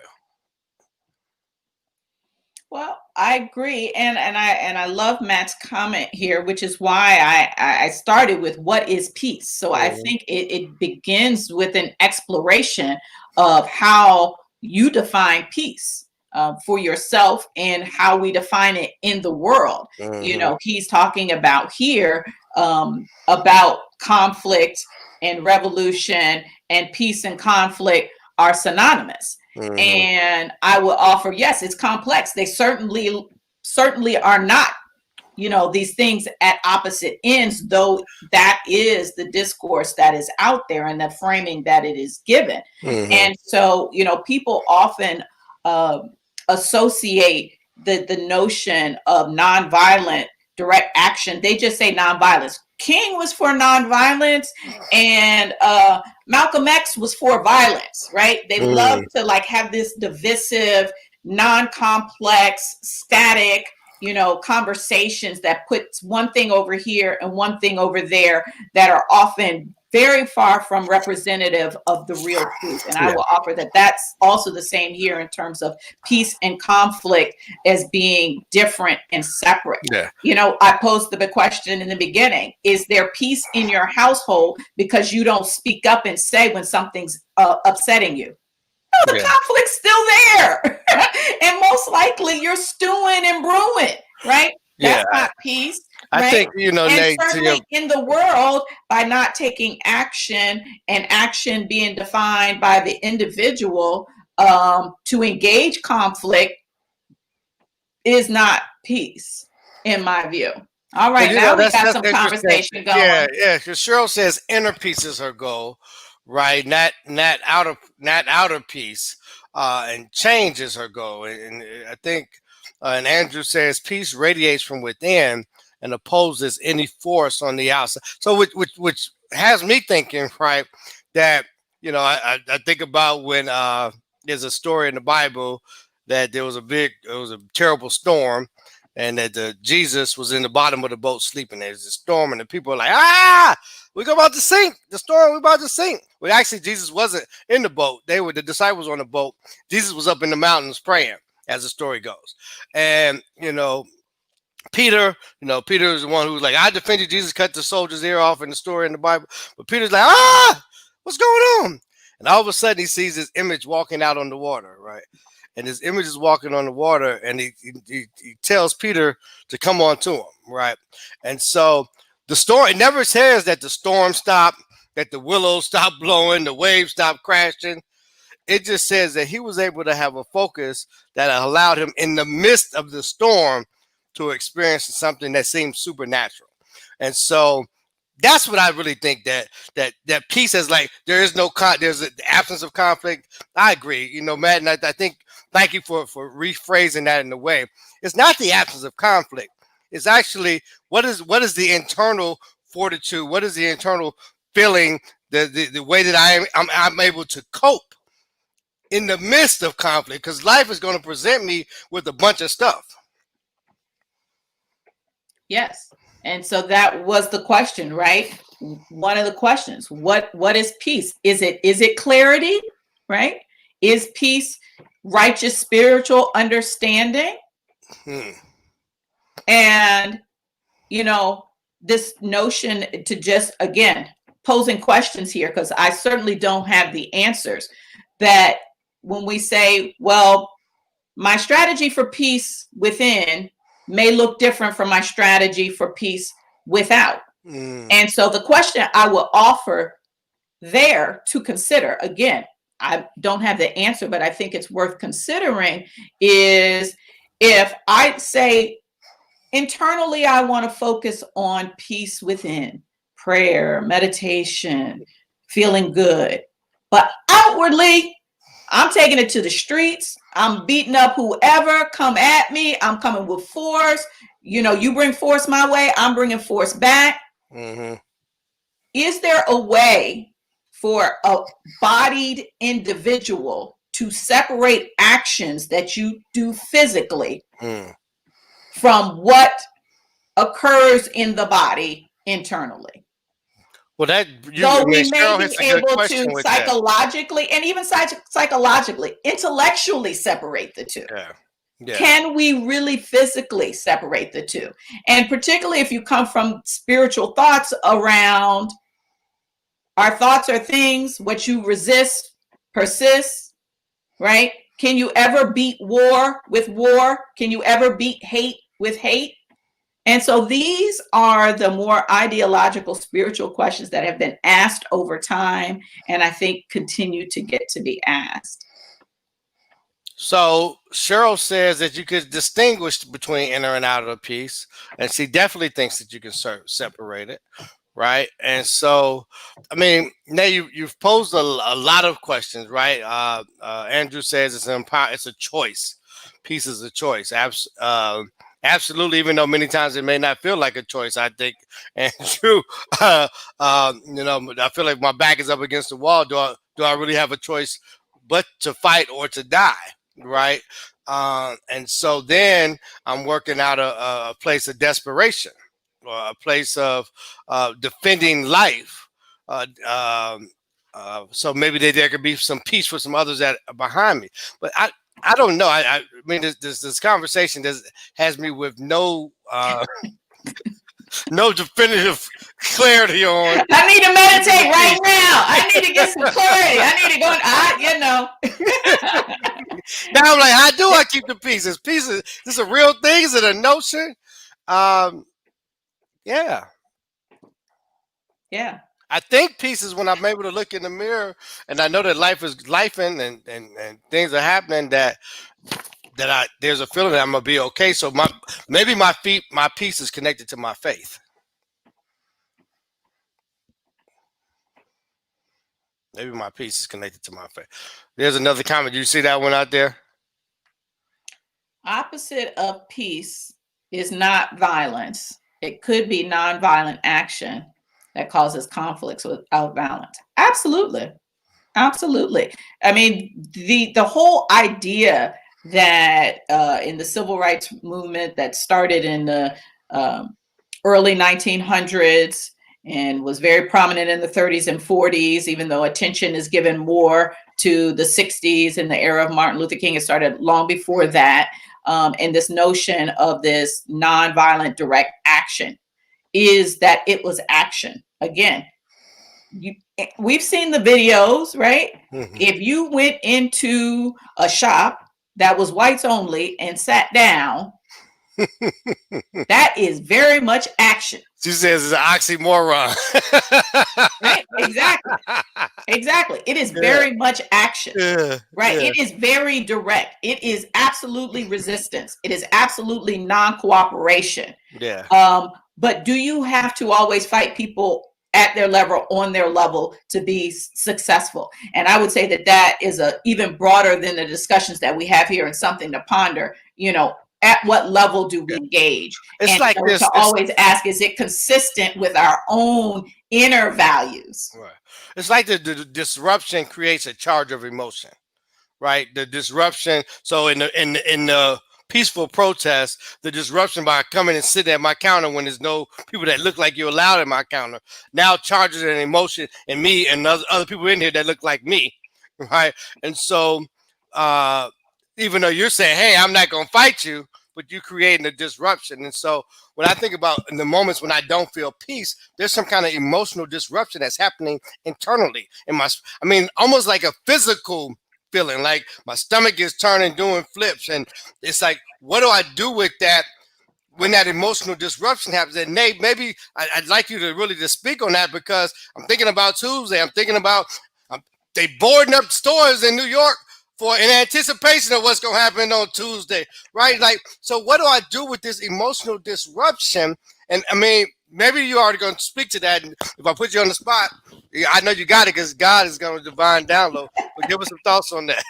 Well, I agree, and I love Matt's comment here, which is why I started with what is peace. So I think it begins with an exploration of how you define peace for yourself and how we define it in the world. You know, he's talking about here about conflict and revolution, and peace and conflict are synonymous. And I will offer, yes, it's complex. They certainly are not, you know, these things at opposite ends, though that is the discourse that is out there and the framing that it is given. And so, you know, people often associate the notion of nonviolent direct action. They just say nonviolence. King was for nonviolence, and Malcolm X was for violence, right? They love to like have this divisive, non-complex, static, you know, conversations that puts one thing over here and one thing over there that are often very far from representative of the real truth. And I will offer that that's also the same here in terms of peace and conflict as being different and separate. You know, I posed the question in the beginning, is there peace in your household because you don't speak up and say when something's upsetting you? No, the conflict's still there. And most likely you're stewing and brewing, right? That's not peace. Right? I think, you know, and Nate, certainly in the world, by not taking action and action being defined by the individual to engage conflict is not peace, in my view. All right, well, now we got some conversation going. Yeah, because Cheryl says inner peace is her goal, right? Not outer peace, and change is her goal. And I think, and Andrew says peace radiates from within and opposes any force on the outside. So which has me thinking, right, that, you know, I think about when there's a story in the Bible that there was a terrible storm, and that Jesus was in the bottom of the boat sleeping. There's a storm, and the people are like, we're about to sink. The storm, we're about to sink. Well, actually, Jesus wasn't in the boat. The disciples on the boat. Jesus was up in the mountains praying, as the story goes. And, you know, Peter is the one who was like, I defended Jesus, cut the soldier's ear off in the story in the Bible. But Peter's like, what's going on? And all of a sudden he sees this image walking out on the water, right? And this image is walking on the water, and he tells Peter to come on to him, right? And so the story, it never says that the storm stopped, that the willows stopped blowing, the waves stopped crashing. It just says that he was able to have a focus that allowed him in the midst of the storm to experience something that seems supernatural. And so that's what I really think, that peace is like, there's the absence of conflict. I agree, you know, Matt, and I think, thank you for rephrasing that in a way. It's not the absence of conflict. It's actually what is the internal fortitude? What is the internal feeling? The way that I'm able to cope in the midst of conflict, because life is going to present me with a bunch of stuff. Yes. And so that was the question, right? One of the questions. What is peace? Is it clarity, right? Is peace righteous spiritual understanding? And this notion to just, again, posing questions here, because I certainly don't have the answers, that when we say, well, my strategy for peace within may look different from my strategy for peace without. And so the question I will offer there to consider, again, I don't have the answer, but I think it's worth considering, is if I say internally, I want to focus on peace within, prayer, meditation, feeling good, but outwardly, I'm taking it to the streets. I'm beating up whoever come at me. I'm coming with force. You bring force my way, I'm bringing force back. Is there a way for a bodied individual to separate actions that you do physically from what occurs in in internally? Well, Though we may be able to psychologically and even psychologically, intellectually separate the two. Yeah. Can we really physically separate the two? And particularly if you come from spiritual thoughts around our thoughts are things, what you resist persists, right? Can you ever beat war with war? Can you ever beat hate with hate? And so these are the more ideological, spiritual questions that have been asked over time, and I think continue to get to be asked. So Cheryl says that you could distinguish between inner and outer peace, and she definitely thinks that you can separate it, right? And so, I mean, now you've posed a lot of questions, right? Andrew says it's a choice. Peace is a choice. Absolutely, even though many times it may not feel like a choice, I think, Andrew, I feel like my back is up against the wall. Do I really have a choice but to fight or to die, right? And so then I'm working out a place of desperation, or a place of defending life. So maybe there could be some peace for some others that are behind me. But I don't know. I mean, this conversation has me with no no definitive clarity on. I need to meditate right now. I need to get some clarity. I need to go. Now I'm like, how do I keep the peace? Is this a real thing? Is it a notion? Yeah. I think peace is when I'm able to look in the mirror and I know that life is lifing and things are happening, that there's a feeling that I'm gonna be okay. So maybe my peace is connected to my faith. Maybe my peace is connected to my faith. There's another comment. You see that one out there? Opposite of peace is not violence. It could be nonviolent action that causes conflicts without violence. Absolutely. I mean, the whole idea that in the civil rights movement that started in the early 1900s and was very prominent in the 30s and 40s, even though attention is given more to the 60s and the era of Martin Luther King, it started long before that. And this notion of this nonviolent direct action is that it was action. Again, we've seen the videos, right? Mm-hmm. If you went into a shop that was whites only and sat down, that is very much action. She says it's an oxymoron. Right? Exactly. It is very much action. Right? It is very direct. It is absolutely resistance. It is absolutely non-cooperation. But do you have to always fight people at their level, on their level, to be successful? And I would say that is even broader than the discussions that we have here, and something to ponder. At what level do we engage? It's like this. To always ask, is it consistent with our own inner values? Right. It's like the disruption creates a charge of emotion, right? The disruption. So in the peaceful protest, the disruption by coming and sitting at my counter when there's no people that look like you allowed at my counter, now charges an emotion in me and other people in here that look like me, right? And so, uh, even though you're saying, "Hey, I'm not gonna fight you," but you're creating a disruption. And so, when I think about in the moments when I don't feel peace, there's some kind of emotional disruption that's happening internally in my. I mean, almost like a physical feeling, like my stomach is turning, doing flips, and it's like, what do I do with that when that emotional disruption happens? And Nate, maybe I'd like you to really just speak on that, because I'm thinking about Tuesday. I'm thinking about they boarding up stores in New York for in anticipation of what's going to happen on Tuesday, right? Like, so what do I do with this emotional disruption? And I mean, maybe you already going to speak to that. And if I put you on the spot, I know you got it, because God is going to divine download. But give us some thoughts on that.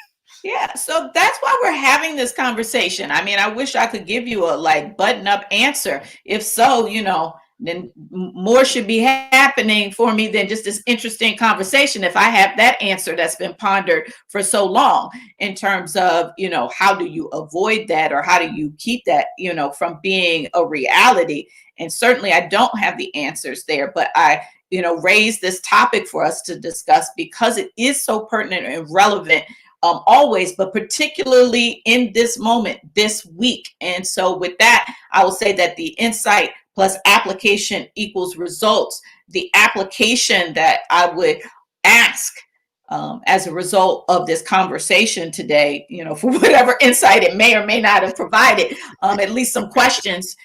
Yeah, so that's why we're having this conversation. I mean, I wish I could give you a like button up answer. If so, then more should be happening for me than just this interesting conversation. If I have that answer that's been pondered for so long in terms of, how do you avoid that, or how do you keep that, from being a reality? And certainly I don't have the answers there, but I raise this topic for us to discuss because it is so pertinent and relevant, always, but particularly in this moment, this week. And so with that, I will say that the insight plus application equals results. The application that I would ask as a result of this conversation today, for whatever insight it may or may not have provided, at least some questions,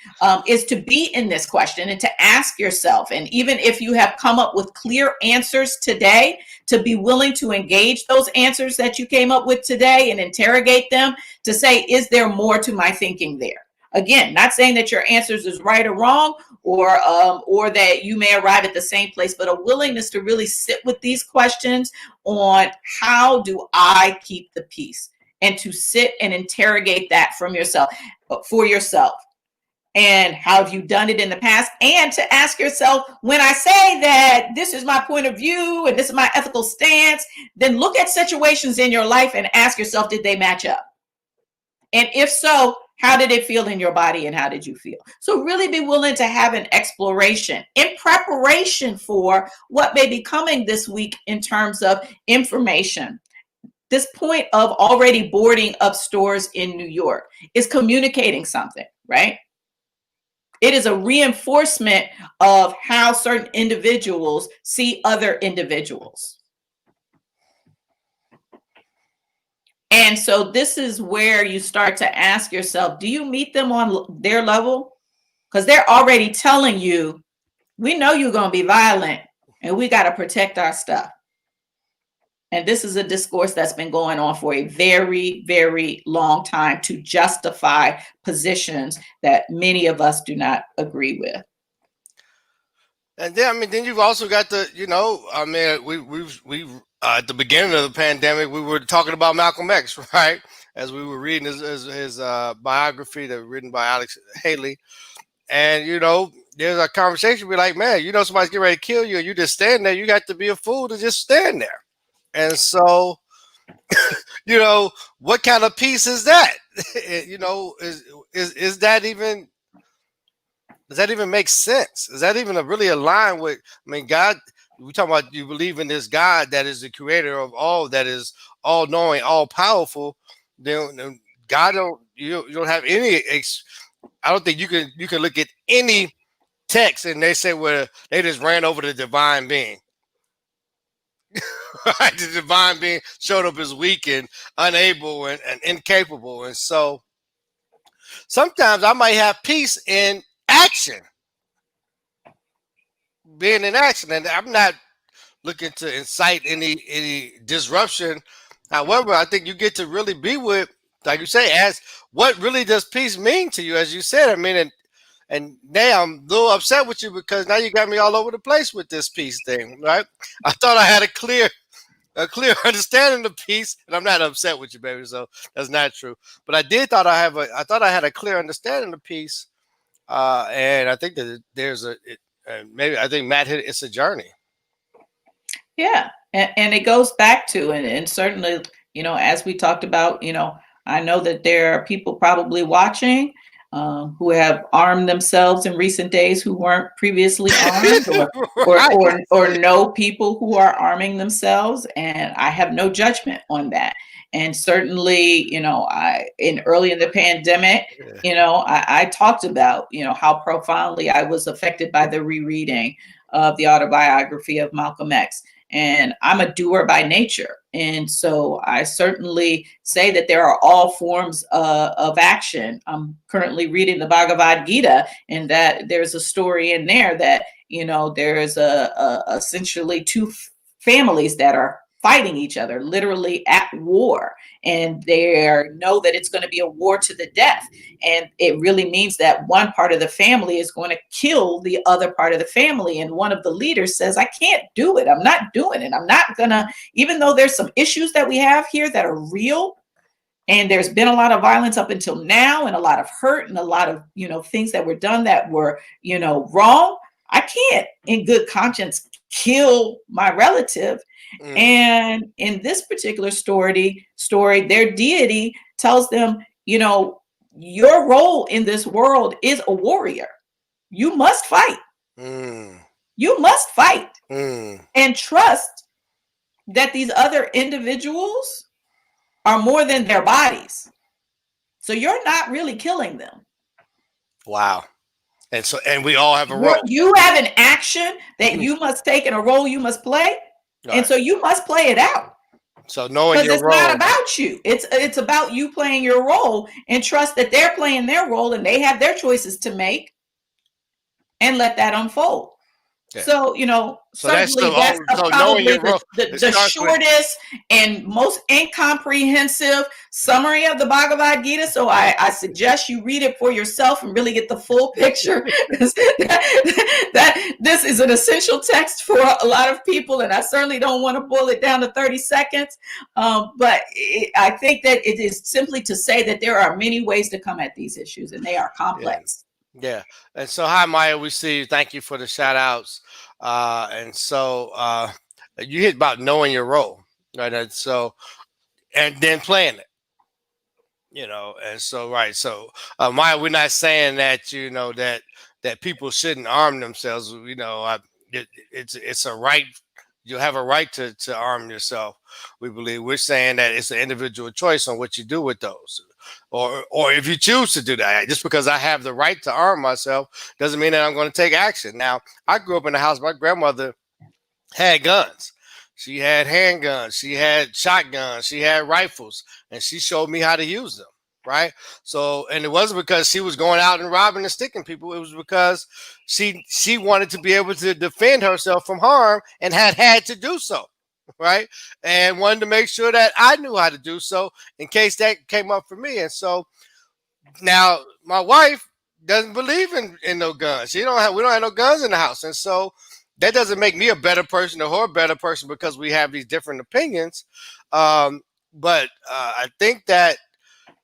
is to be in this question and to ask yourself. And even if you have come up with clear answers today, to be willing to engage those answers that you came up with today and interrogate them to say, is there more to my thinking there? Again, not saying that your answers is right or wrong, or that you may arrive at the same place, but a willingness to really sit with these questions on how do I keep the peace, and to sit and interrogate that for yourself. And how have you done it in the past? And to ask yourself, when I say that this is my point of view and this is my ethical stance, then look at situations in your life and ask yourself, did they match up? And if so, how did it feel in your body, and how did you feel? So really be willing to have an exploration in preparation for what may be coming this week in terms of information. This point of already boarding up stores in New York is communicating something, right? It is a reinforcement of how certain individuals see other individuals. And so this is where you start to ask yourself, do you meet them on their level? Because they're already telling you, we know you're going to be violent and we got to protect our stuff. And this is a discourse that's been going on for a very, very long time to justify positions that many of us do not agree with. And then, I mean, then you've also got we at the beginning of the pandemic, we were talking about Malcolm X, right? As we were reading his biography that was written by Alex Haley. And, there's a conversation. We're like, man, somebody's getting ready to kill you, and you just stand there. You got to be a fool to just stand there. And so, what kind of peace is that? Is that even, does that even make sense? Is that even really align with, I mean, God, we talk about, you believe in this God that is the creator of all, that is all knowing, all powerful. Then God you don't have any, I don't think you can look at any text and they say, well, they just ran over the divine being. Right? The divine being showed up as weak and unable and incapable. And so sometimes I might have peace in action, being in action. And I'm not looking to incite any disruption. However, I think you get to really be with, like you say, ask what really does peace mean to you, as you said. I mean, and now I'm a little upset with you because now you got me all over the place with this peace thing, right? I thought I had a clear understanding of peace, and I'm not upset with you, baby. So that's not true. But I thought I had a clear understanding of peace, and I think that maybe I think Matt hit it's a journey. Yeah, and it goes back to, and certainly, as we talked about, I know that there are people probably watching who have armed themselves in recent days who weren't previously armed, Right. or know people who are arming themselves, and I have no judgment on that. And certainly, early in the pandemic, Yeah. I talked about, how profoundly I was affected by the rereading of the autobiography of Malcolm X. And I'm a doer by nature. And so I certainly say that there are all forms of action. I'm currently reading the Bhagavad Gita, and that there's a story in there that, there's essentially two families that are fighting each other, literally at war. And they know that it's going to be a war to the death. And it really means that one part of the family is going to kill the other part of the family. And one of the leaders says, I can't do it. I'm not doing it. I'm not going to, even though there's some issues that we have here that are real. And there's been a lot of violence up until now, and a lot of hurt, and a lot of, things that were done that were, wrong. I can't in good conscience kill my relative. And in this particular story, their deity tells them, your role in this world is a warrior. You must fight. You must fight and trust that these other individuals are more than their bodies. So you're not really killing them. Wow. And we all have a role. You have an action that you must take and a role you must play. Right. And so you must play it out. So knowing your role. It's not about you. It's about you playing your role, and trust that they're playing their role and they have their choices to make, and let that unfold. Yeah. So, certainly that's probably the shortest and most incomprehensive summary of the Bhagavad Gita. So I suggest you read it for yourself and really get the full picture. that this is an essential text for a lot of people, and I certainly don't want to boil it down to 30 seconds. But I think that it is simply to say that there are many ways to come at these issues, and they are complex. Yeah. And so, hi, Maya. We see you. Thank you for the shout outs. And so you hit about knowing your role, right? And so, and then playing it, and so, right. So, Maya, we're not saying that, that people shouldn't arm themselves. It's a right. You have a right to arm yourself. We believe. We're saying that it's an individual choice on what you do with those. Or if you choose to do that, just because I have the right to arm myself doesn't mean that I'm going to take action. Now, I grew up in a house. My grandmother had guns. She had handguns. She had shotguns. She had rifles, and she showed me how to use them. Right. So, and it wasn't because she was going out and robbing and sticking people. It was because she wanted to be able to defend herself from harm and had to do so. Right. And wanted to make sure that I knew how to do so in case that came up for me. And so now my wife doesn't believe in no guns. We don't have no guns in the house. And so that doesn't make me a better person or her a better person because we have these different opinions. But I think that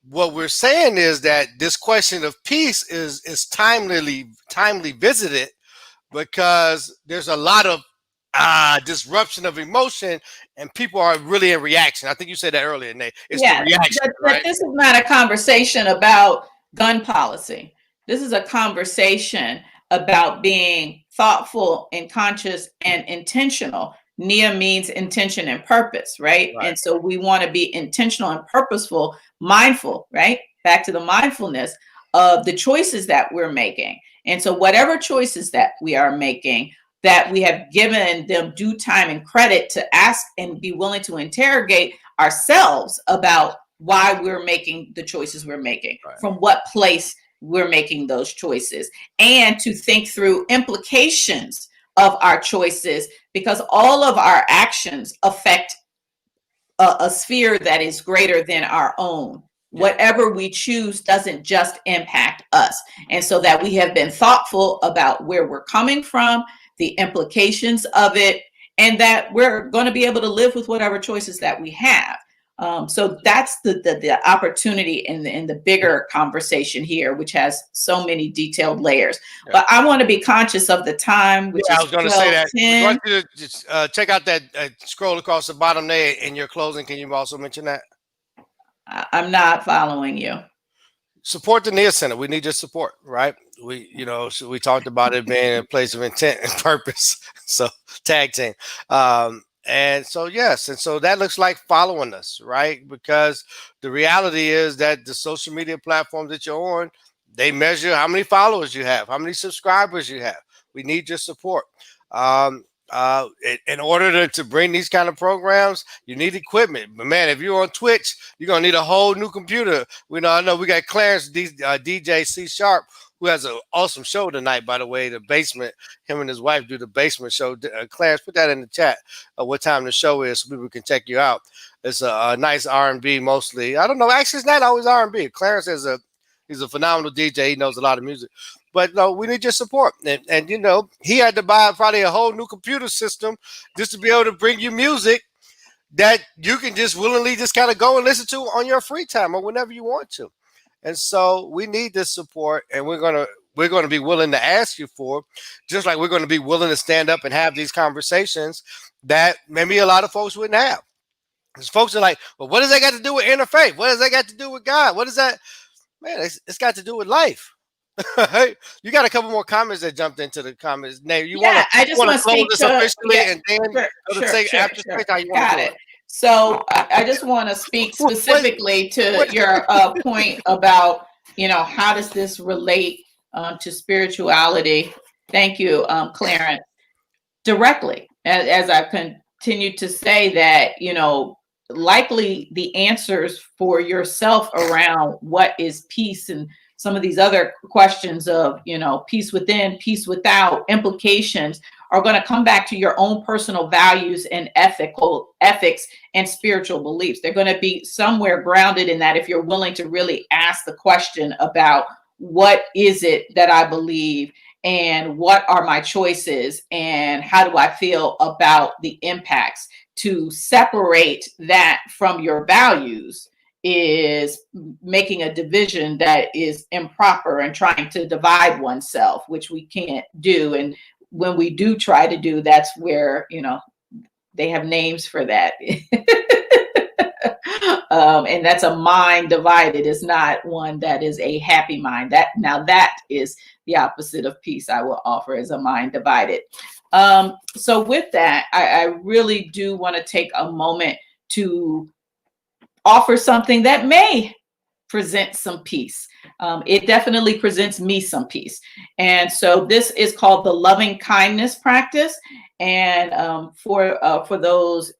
what we're saying is that this question of peace is timely visited because there's a lot of disruption of emotion, and people are really in reaction. I think you said that earlier, Nate. It's the reaction, right? This is not a conversation about gun policy. This is a conversation about being thoughtful and conscious and intentional. Niyah means intention and purpose, right? And so we want to be intentional and purposeful, mindful, right? Back to the mindfulness of the choices that we're making. And so whatever choices that we are making, that we have given them due time and credit to ask and be willing to interrogate ourselves about why we're making the choices we're making, from what place we're making those choices, and to think through implications of our choices, because all of our actions affect a sphere that is greater than our own. Whatever we choose doesn't just impact us. And so that we have been thoughtful about where we're coming from, the implications of it, and that we're going to be able to live with whatever choices that we have. So that's the opportunity in the bigger conversation here, which has so many detailed layers. Yeah. But I want to be conscious of the time, which I is was going to say that. I 12:10. want you to just check out that scroll across the bottom there in your closing. Can you also mention that? I'm not following you. Support the Niyah Center. We need your support, right? So we talked about it being a place of intent and purpose. So tag team. And so, yes. And so that looks like following us, right? Because the reality is that the social media platforms that you're on, they measure how many followers you have, how many subscribers you have. We need your support. Um, in order to bring these kind of programs, you need equipment. But man, if you're on Twitch, you're gonna need a whole new computer. I know we got Clarence DJ C Sharp, who has an awesome show tonight. By the way, the basement. Him and his wife do the basement show. Clarence, put that in the chat. What time the show is, so people can check you out. It's a nice R&B mostly. I don't know. Actually, it's not always R&B. Clarence he's a phenomenal DJ. He knows a lot of music. But no, we need your support. And he had to buy probably a whole new computer system just to be able to bring you music that you can just willingly just kind of go and listen to on your free time or whenever you want to. And so we need this support, and we're gonna be willing to ask you for, just like we're gonna be willing to stand up and have these conversations that maybe a lot of folks wouldn't have. Because folks are like, well, what does that got to do with interfaith? What does that got to do with God? What is that? Man, it's got to do with life. You got a couple more comments that jumped into the comments. Nate, I just want to close speak this to officially, and then after how you want to do it. So I just want to speak specifically to your point about, how does this relate to spirituality? Thank you, Clarence. Directly, as I've continued to say that, likely the answers for yourself around what is peace and some of these other questions of, peace within, peace without, implications are going to come back to your own personal values and ethics and spiritual beliefs. They're going to be somewhere grounded in that if you're willing to really ask the question about what is it that I believe and what are my choices and how do I feel about the impacts. To separate that from your values is making a division that is improper and trying to divide oneself, which we can't do. And when we do try to do, that's where, they have names for that. And that's a mind divided. It's not one that is a happy mind. That is the opposite of peace. I will offer as a mind divided. So with that, I really do want to take a moment to offer something that may present some peace. It definitely presents me some peace. And so this is called the loving kindness practice. And for those,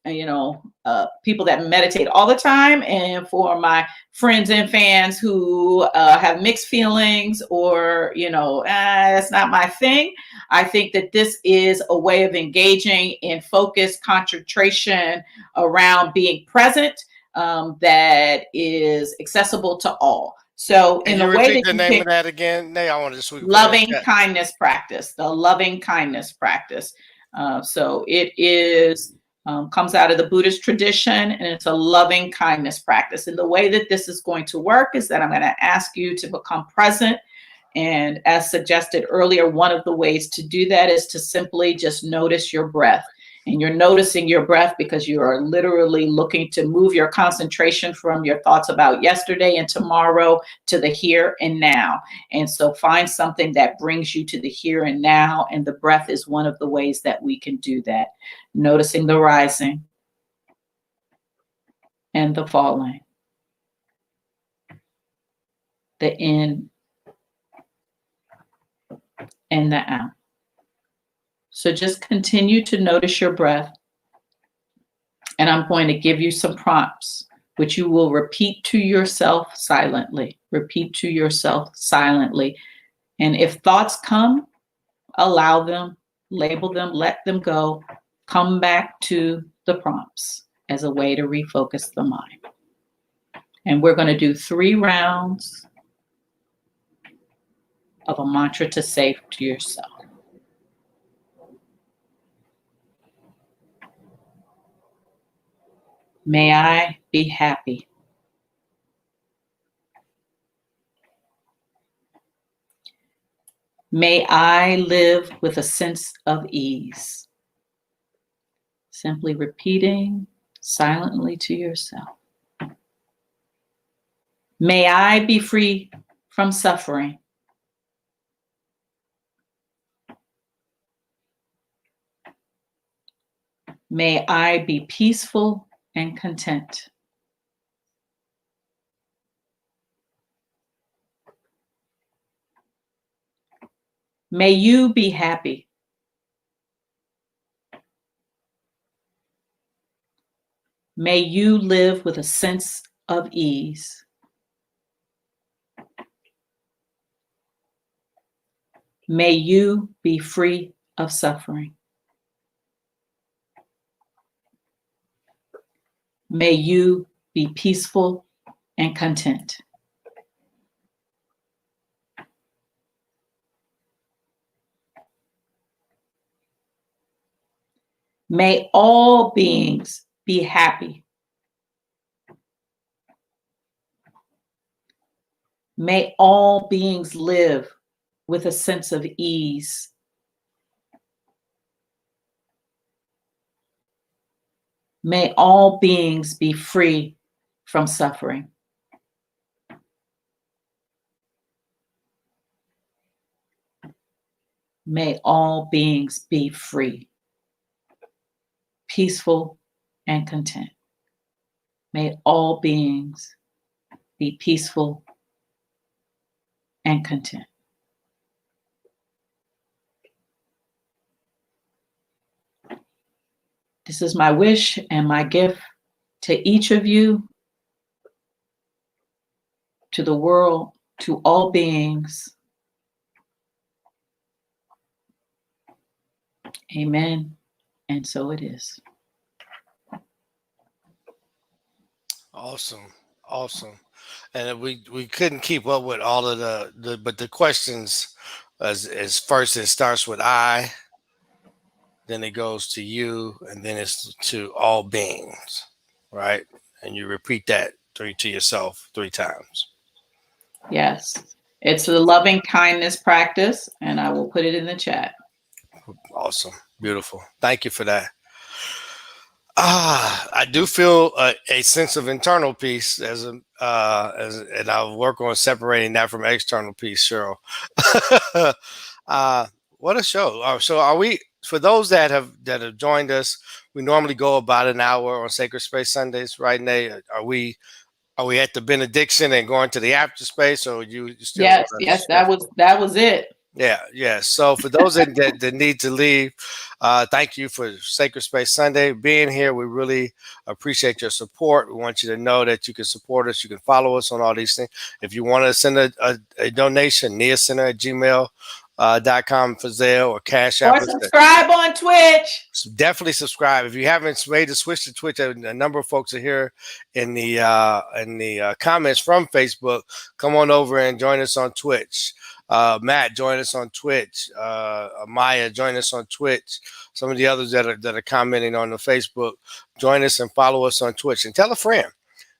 people that meditate all the time, and for my friends and fans who have mixed feelings or, that's not my thing. I think that this is a way of engaging in focused concentration around being present that is accessible to all. So in the way that the name of that again, Nay, I want to just loving kindness practice, the loving kindness practice. So it is comes out of the Buddhist tradition, and it's a loving kindness practice. And the way that this is going to work is that I'm going to ask you to become present. And as suggested earlier, one of the ways to do that is to simply just notice your breath. And you're noticing your breath because you are literally looking to move your concentration from your thoughts about yesterday and tomorrow to the here and now. And so find something that brings you to the here and now. And the breath is one of the ways that we can do that. Noticing the rising and the falling, the in and the out. So just continue to notice your breath. And I'm going to give you some prompts, which you will repeat to yourself silently. Repeat to yourself silently. And if thoughts come, allow them, label them, let them go. Come back to the prompts as a way to refocus the mind. And we're going to do 3 rounds of a mantra to say to yourself. May I be happy. May I live with a sense of ease. Simply repeating silently to yourself. May I be free from suffering. May I be peaceful and content. May you be happy. May you live with a sense of ease. May you be free of suffering. May you be peaceful and content. May all beings be happy. May all beings live with a sense of ease. May all beings be free from suffering. May all beings be free, peaceful, and content. May all beings be peaceful and content. This is my wish and my gift to each of you, to the world, to all beings. Amen. And so it is. Awesome. Awesome. And we couldn't keep up with all of the questions as first it starts with I, then it goes to you, and then it's to all beings, right? And you repeat that to yourself 3 times. Yes. It's a loving kindness practice, and I will put it in the chat. Awesome. Beautiful. Thank you for that. I do feel a sense of internal peace and I'll work on separating that from external peace, Cheryl. What a show! So are we? For those that have joined us, we normally go about an hour on Sacred Space Sundays, right, Nay? Are we at the benediction and going to the after space, or you still? Yes, that was it. Yeah. So for those that need to leave, thank you for Sacred Space Sunday being here. We really appreciate your support. We want you to know that you can support us. You can follow us on all these things. If you want to send a donation, Niyah Center at gmail.com for Zelle or Cash App. Or subscribe on Twitch. Definitely subscribe. If you haven't made the switch to Twitch, a number of folks are here in the comments from Facebook. Come on over and join us on Twitch. Matt, join us on Twitch. Maya, join us on Twitch. Some of the others that are commenting on the Facebook, join us and follow us on Twitch. And tell a friend.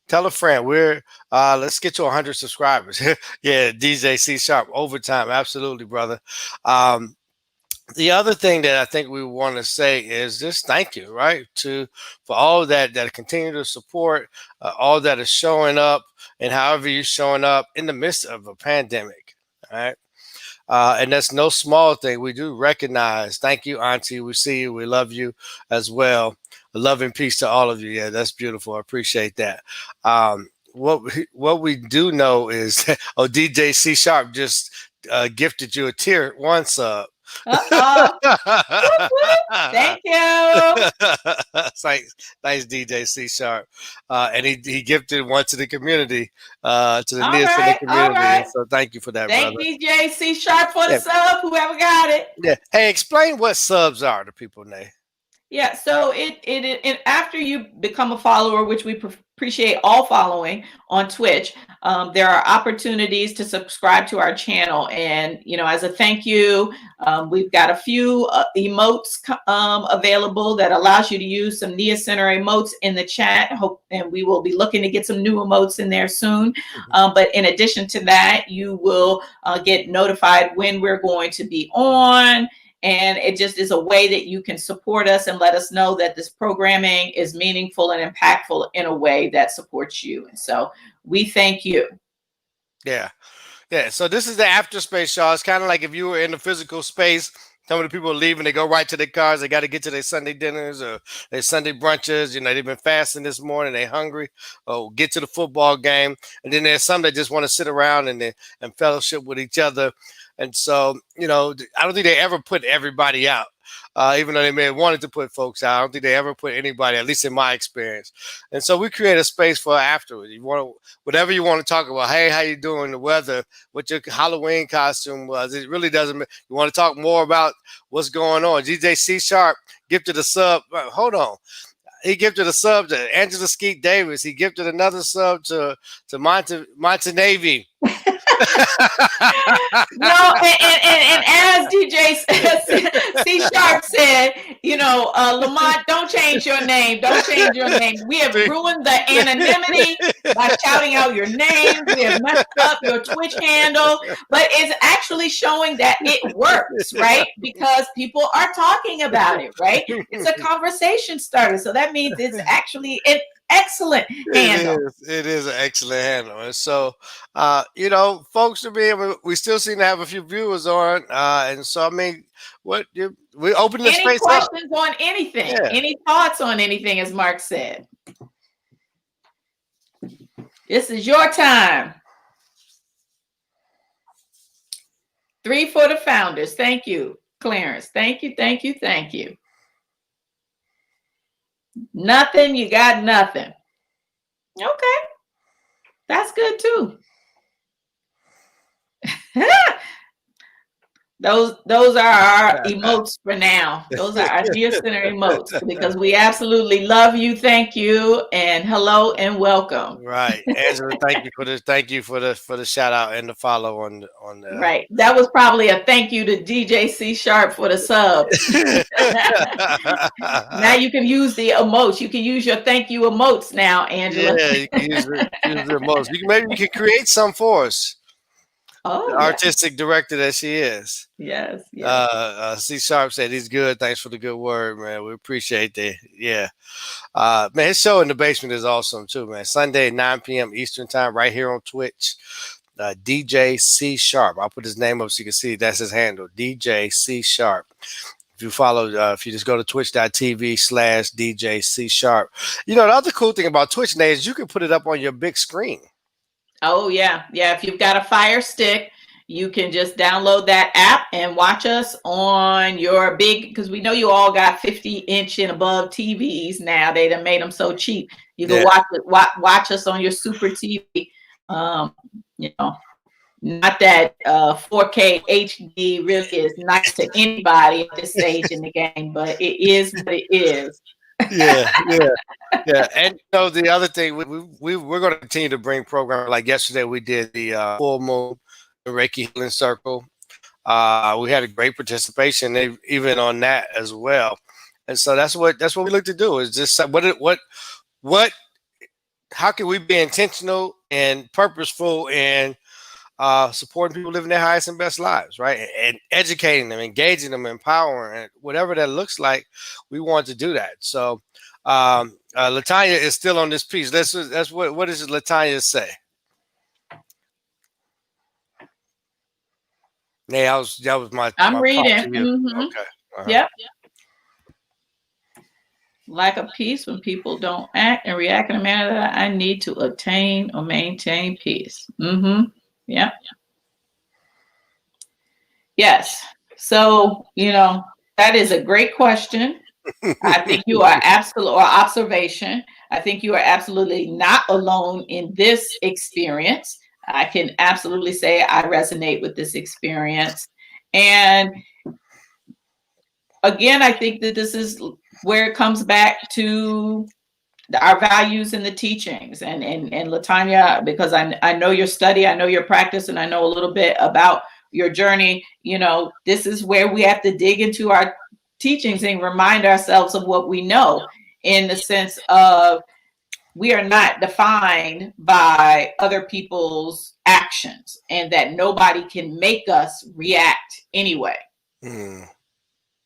Tell a friend. We're let's get to 100 subscribers. Yeah, DJ C Sharp, overtime. Absolutely, brother. The other thing that I think we want to say is just thank you, right, for all that continue to support, all that is showing up, and however you're showing up in the midst of a pandemic, all right? And that's no small thing. We do recognize. Thank you, Auntie. We see you. We love you as well. Love and peace to all of you. Yeah, that's beautiful. I appreciate that. What we do know is, DJ C Sharp just gifted you a tier 1 sub. Thank you. Thanks, DJ C Sharp. And he gifted one to the community, to the Niyah Center community. Right. So thank you for that, Thank brother. DJ C Sharp for the sub, whoever got it. Yeah. Hey, explain what subs are to people, Nay. Yeah, so it after you become a follower, which we appreciate all following on Twitch, there are opportunities to subscribe to our channel, and as a thank you, we've got a few emotes available that allows you to use some Niyah Center emotes in the chat. And we will be looking to get some new emotes in there soon. But in addition to that, you will get notified when we're going to be on. And it just is a way that you can support us and let us know that this programming is meaningful and impactful in a way that supports you. And so we thank you. Yeah. Yeah. So this is the after space, y'all. It's kind of like if you were in the physical space. Some of the people are leaving, they go right to their cars. They got to get to their Sunday dinners or their Sunday brunches. They've been fasting this morning. They're hungry. Or get to the football game. And then there's some that just want to sit around and fellowship with each other. And so, I don't think they ever put everybody out. Even though they may have wanted to put folks out, I don't think they ever put anybody, at least in my experience. And so we create a space for afterwards. You want to, whatever you want to talk about. Hey, how you doing? The weather, what your Halloween costume was. It really doesn't. You want to talk more about what's going on. DJ C Sharp gifted a sub. Hold on. He gifted a sub to Angela Skeet Davis. He gifted another sub to Montenavy. No, and as DJ C Sharp said, Lamont, don't change your name. Don't change your name. We have ruined the anonymity by shouting out your name. We have messed up your Twitch handle, but it's actually showing that it works, right? Because people are talking about it, right? It's a conversation starter. So that means it's actually an excellent handle. It is an excellent handle. And so, folks, we still seem to have a few viewers on. And so, we open the space up. Any questions on anything? Yeah. Any thoughts on anything, as Mark said? This is your time. 3 for the founders. Thank you, Clarence. Thank you, thank you, thank you. Nothing, you got nothing. Okay. That's good too. Those are our emotes for now. Those are our Niyah Center emotes because we absolutely love you. Thank you, and hello and welcome. Right, Angela. Thank you for the shout out and the follow on the. Right, that was probably a thank you to DJ C Sharp for the sub. Now you can use the emotes. You can use your thank you emotes now, Angela. Yeah, you can use the emotes. Maybe you can create some for us. Oh, the artistic director that she is. Yes. C Sharp said he's good. Thanks for the good word, man. We appreciate that. Yeah. Man, his show in the basement is awesome too, man. Sunday at 9 p.m. Eastern time, right here on Twitch. DJ C Sharp. I'll put his name up so you can see that's his handle. DJ C Sharp. If you follow, if you just go to twitch.tv/DJ C Sharp. The other cool thing about Twitch now is you can put it up on your big screen. Oh, yeah. Yeah. If you've got a Fire Stick, you can just download that app and watch us on your big, because we know you all got 50-inch and above TVs now. They done made them so cheap. You can watch us on your super TV. Not that 4K HD really is nice to anybody at this stage in the game, but it is what it is. Yeah. And the other thing, we're going to continue to bring programs. Like yesterday, we did the full moon Reiki healing circle. We had a great participation even on that as well. And so that's what we look to do is just how can we be intentional and purposeful and supporting people living their highest and best lives, right? And educating them, engaging them, empowering, and whatever that looks like, we want to do that. So Latanya is still on this piece. That's what does Latanya say? Yeah, that was my. I'm my reading. Mm-hmm. Okay. Yep. Lack of peace when people don't act and react in a manner that I need to obtain or maintain peace. Mm-hmm. Yeah. Yes. So, that is a great question. I think you are observation. I think you are absolutely not alone in this experience. I can absolutely say I resonate with this experience. And again, I think that this is where it comes back to our values and the teachings. And Latanya, because I know your study, I know your practice, and I know a little bit about your journey. You know, this is where we have to dig into our teachings and remind ourselves of what we know, in the sense of we are not defined by other people's actions, and that nobody can make us react anyway. Mm.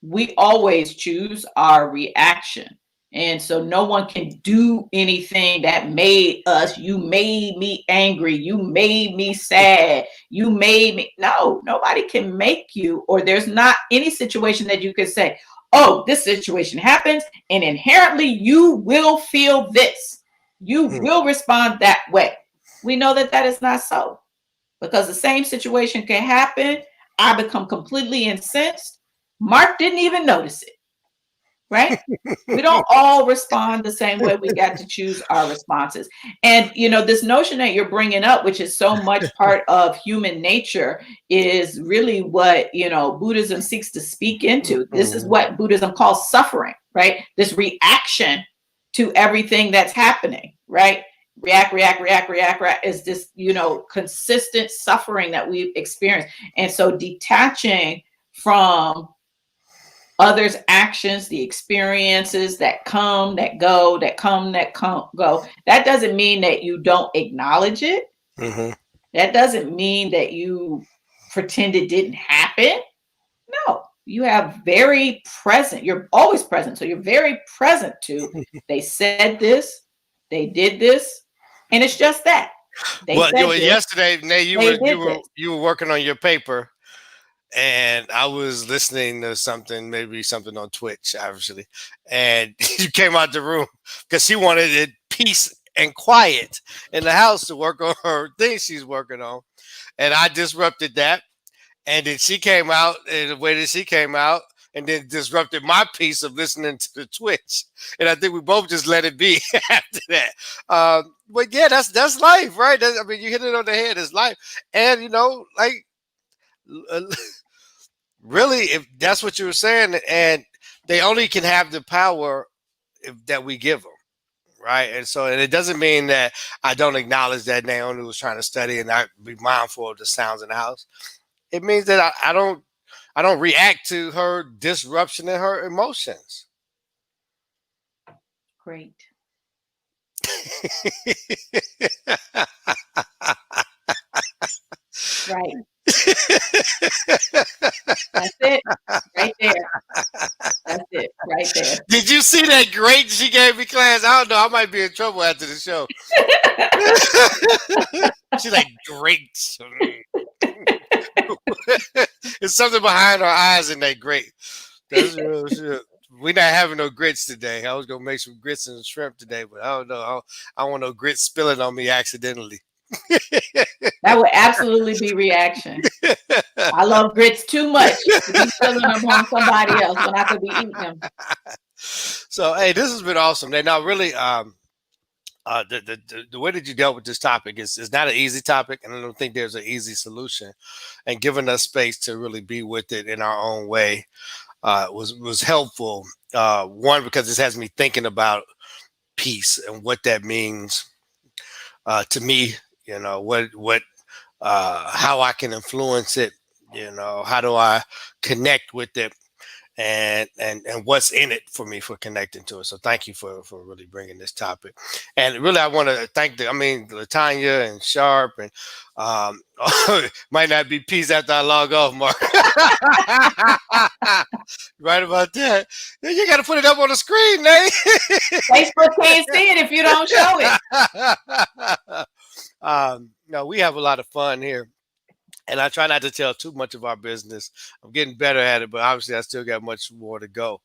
We always choose our reaction. And so no one can do anything that made us, you made me angry, you made me sad, you made me. No, nobody can make you, or there's not any situation that you can say, oh, this situation happens and inherently you will feel this. You will respond that way. We know that that is not so, because the same situation can happen. I become completely incensed. Mark didn't even notice it, right? We don't all respond the same way. We got to choose our responses. And, you know, this notion that you're bringing up, which is so much part of human nature, is really what, you know, Buddhism seeks to speak into. This is what Buddhism calls suffering, right? This reaction to everything that's happening, right? React is this, you know, consistent suffering that we've experienced. And so detaching from others' actions, the experiences that come, that go, that come, that go. That doesn't mean that you don't acknowledge it. Mm-hmm. That doesn't mean that you pretend it didn't happen. No, you have very present. You're always present. So you're very present to, they said this, they did this, and it's just that. They Well, said this, yesterday, Nay, they did this. you were working on your paper, and I was listening to something, maybe something on Twitch, obviously, and you came out the room because she wanted it peace and quiet in the house to work on her thing she's working on, and I disrupted that, and then she came out in the way that she came out, and then disrupted my piece of listening to the Twitch, and I think we both just let it be after that. But yeah, that's life, right? I mean, you hit it on the head. It's life, and you know, like. Really, if that's what you were saying, and they only can have the power that we give them, right? And so, and it doesn't mean that I don't acknowledge that Naomi was trying to study and I be mindful of the sounds in the house. It means that I don't react to her disruption in her emotions. Great. Right. That's it. Right there. That's it. Right there. Did you see that great she gave me class? I don't know. I might be in trouble after the show. She's like, great. There's something behind her eyes in that great. That's real shit. We're not having no grits today. I was gonna make some grits and shrimp today, but I don't know. I don't want no grits spilling on me accidentally. That would absolutely be reaction. I love grits too much to be spilling them on somebody else when I could be eating them. So, hey, this has been awesome. Now, really, the way that you dealt with this topic is not an easy topic, and I don't think there's an easy solution. And giving us space to really be with it in our own way was helpful. One, because this has me thinking about peace and what that means to me. You know, how I can influence it. You know, how do I connect with it, and what's in it for me for connecting to it. So thank you for really bringing this topic. And really, I want to thank Latanya and Sharp, and might not be peace after I log off, Mark. Right about that. You got to put it up on the screen, Nate. Facebook can't see it if you don't show it. No, we have a lot of fun here. And I try not to tell too much of our business. I'm getting better at it, but obviously I still got much more to go.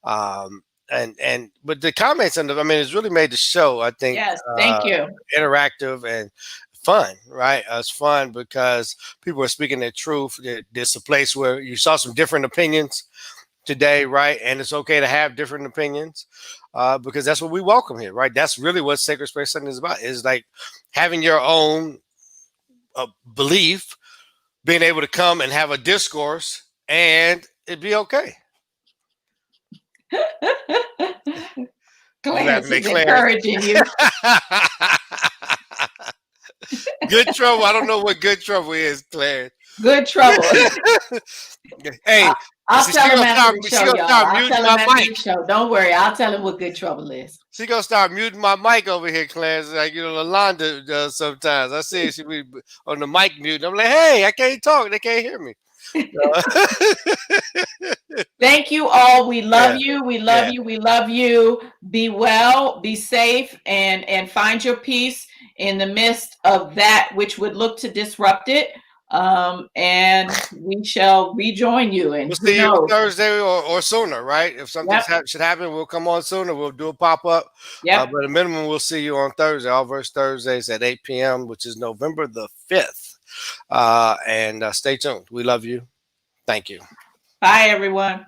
But the comments it's really made the show, I think. Yes, thank you. Interactive and fun, right? It's fun because people are speaking their truth. There's a place where you saw some different opinions today, right? And it's okay to have different opinions because that's what we welcome here, right? That's really what Sacred Space Sunday is about. Is like having your own belief, being able to come and have a discourse, and it'd be okay. You Clarence laughing at is Clarence? encouraging you. Good trouble. I don't know what good trouble is, Clarence. Good trouble. Hey, I'll see, tell him after the she show, gonna y'all. start I'll muting tell my him after mic. the show. Don't worry. I'll tell him what good trouble is. She gonna start muting my mic over here, Clarence. Like Lalonda does sometimes. I see she be on the mic mute. I'm like, hey, I can't talk. They can't hear me. Thank you all. We love Yeah, you. We love yeah. you. We love you. Be well, be safe, and find your peace in the midst of that which would look to disrupt it. And we shall rejoin you. And We'll who see you on knows? Thursday or sooner, right? If something Yep. should happen, we'll come on sooner. We'll do a pop up. Yep. But at minimum, we'll see you on Thursday. All verse Thursdays at 8 p.m., which is November the 5th. And stay tuned. We love you. Thank you. Bye, everyone.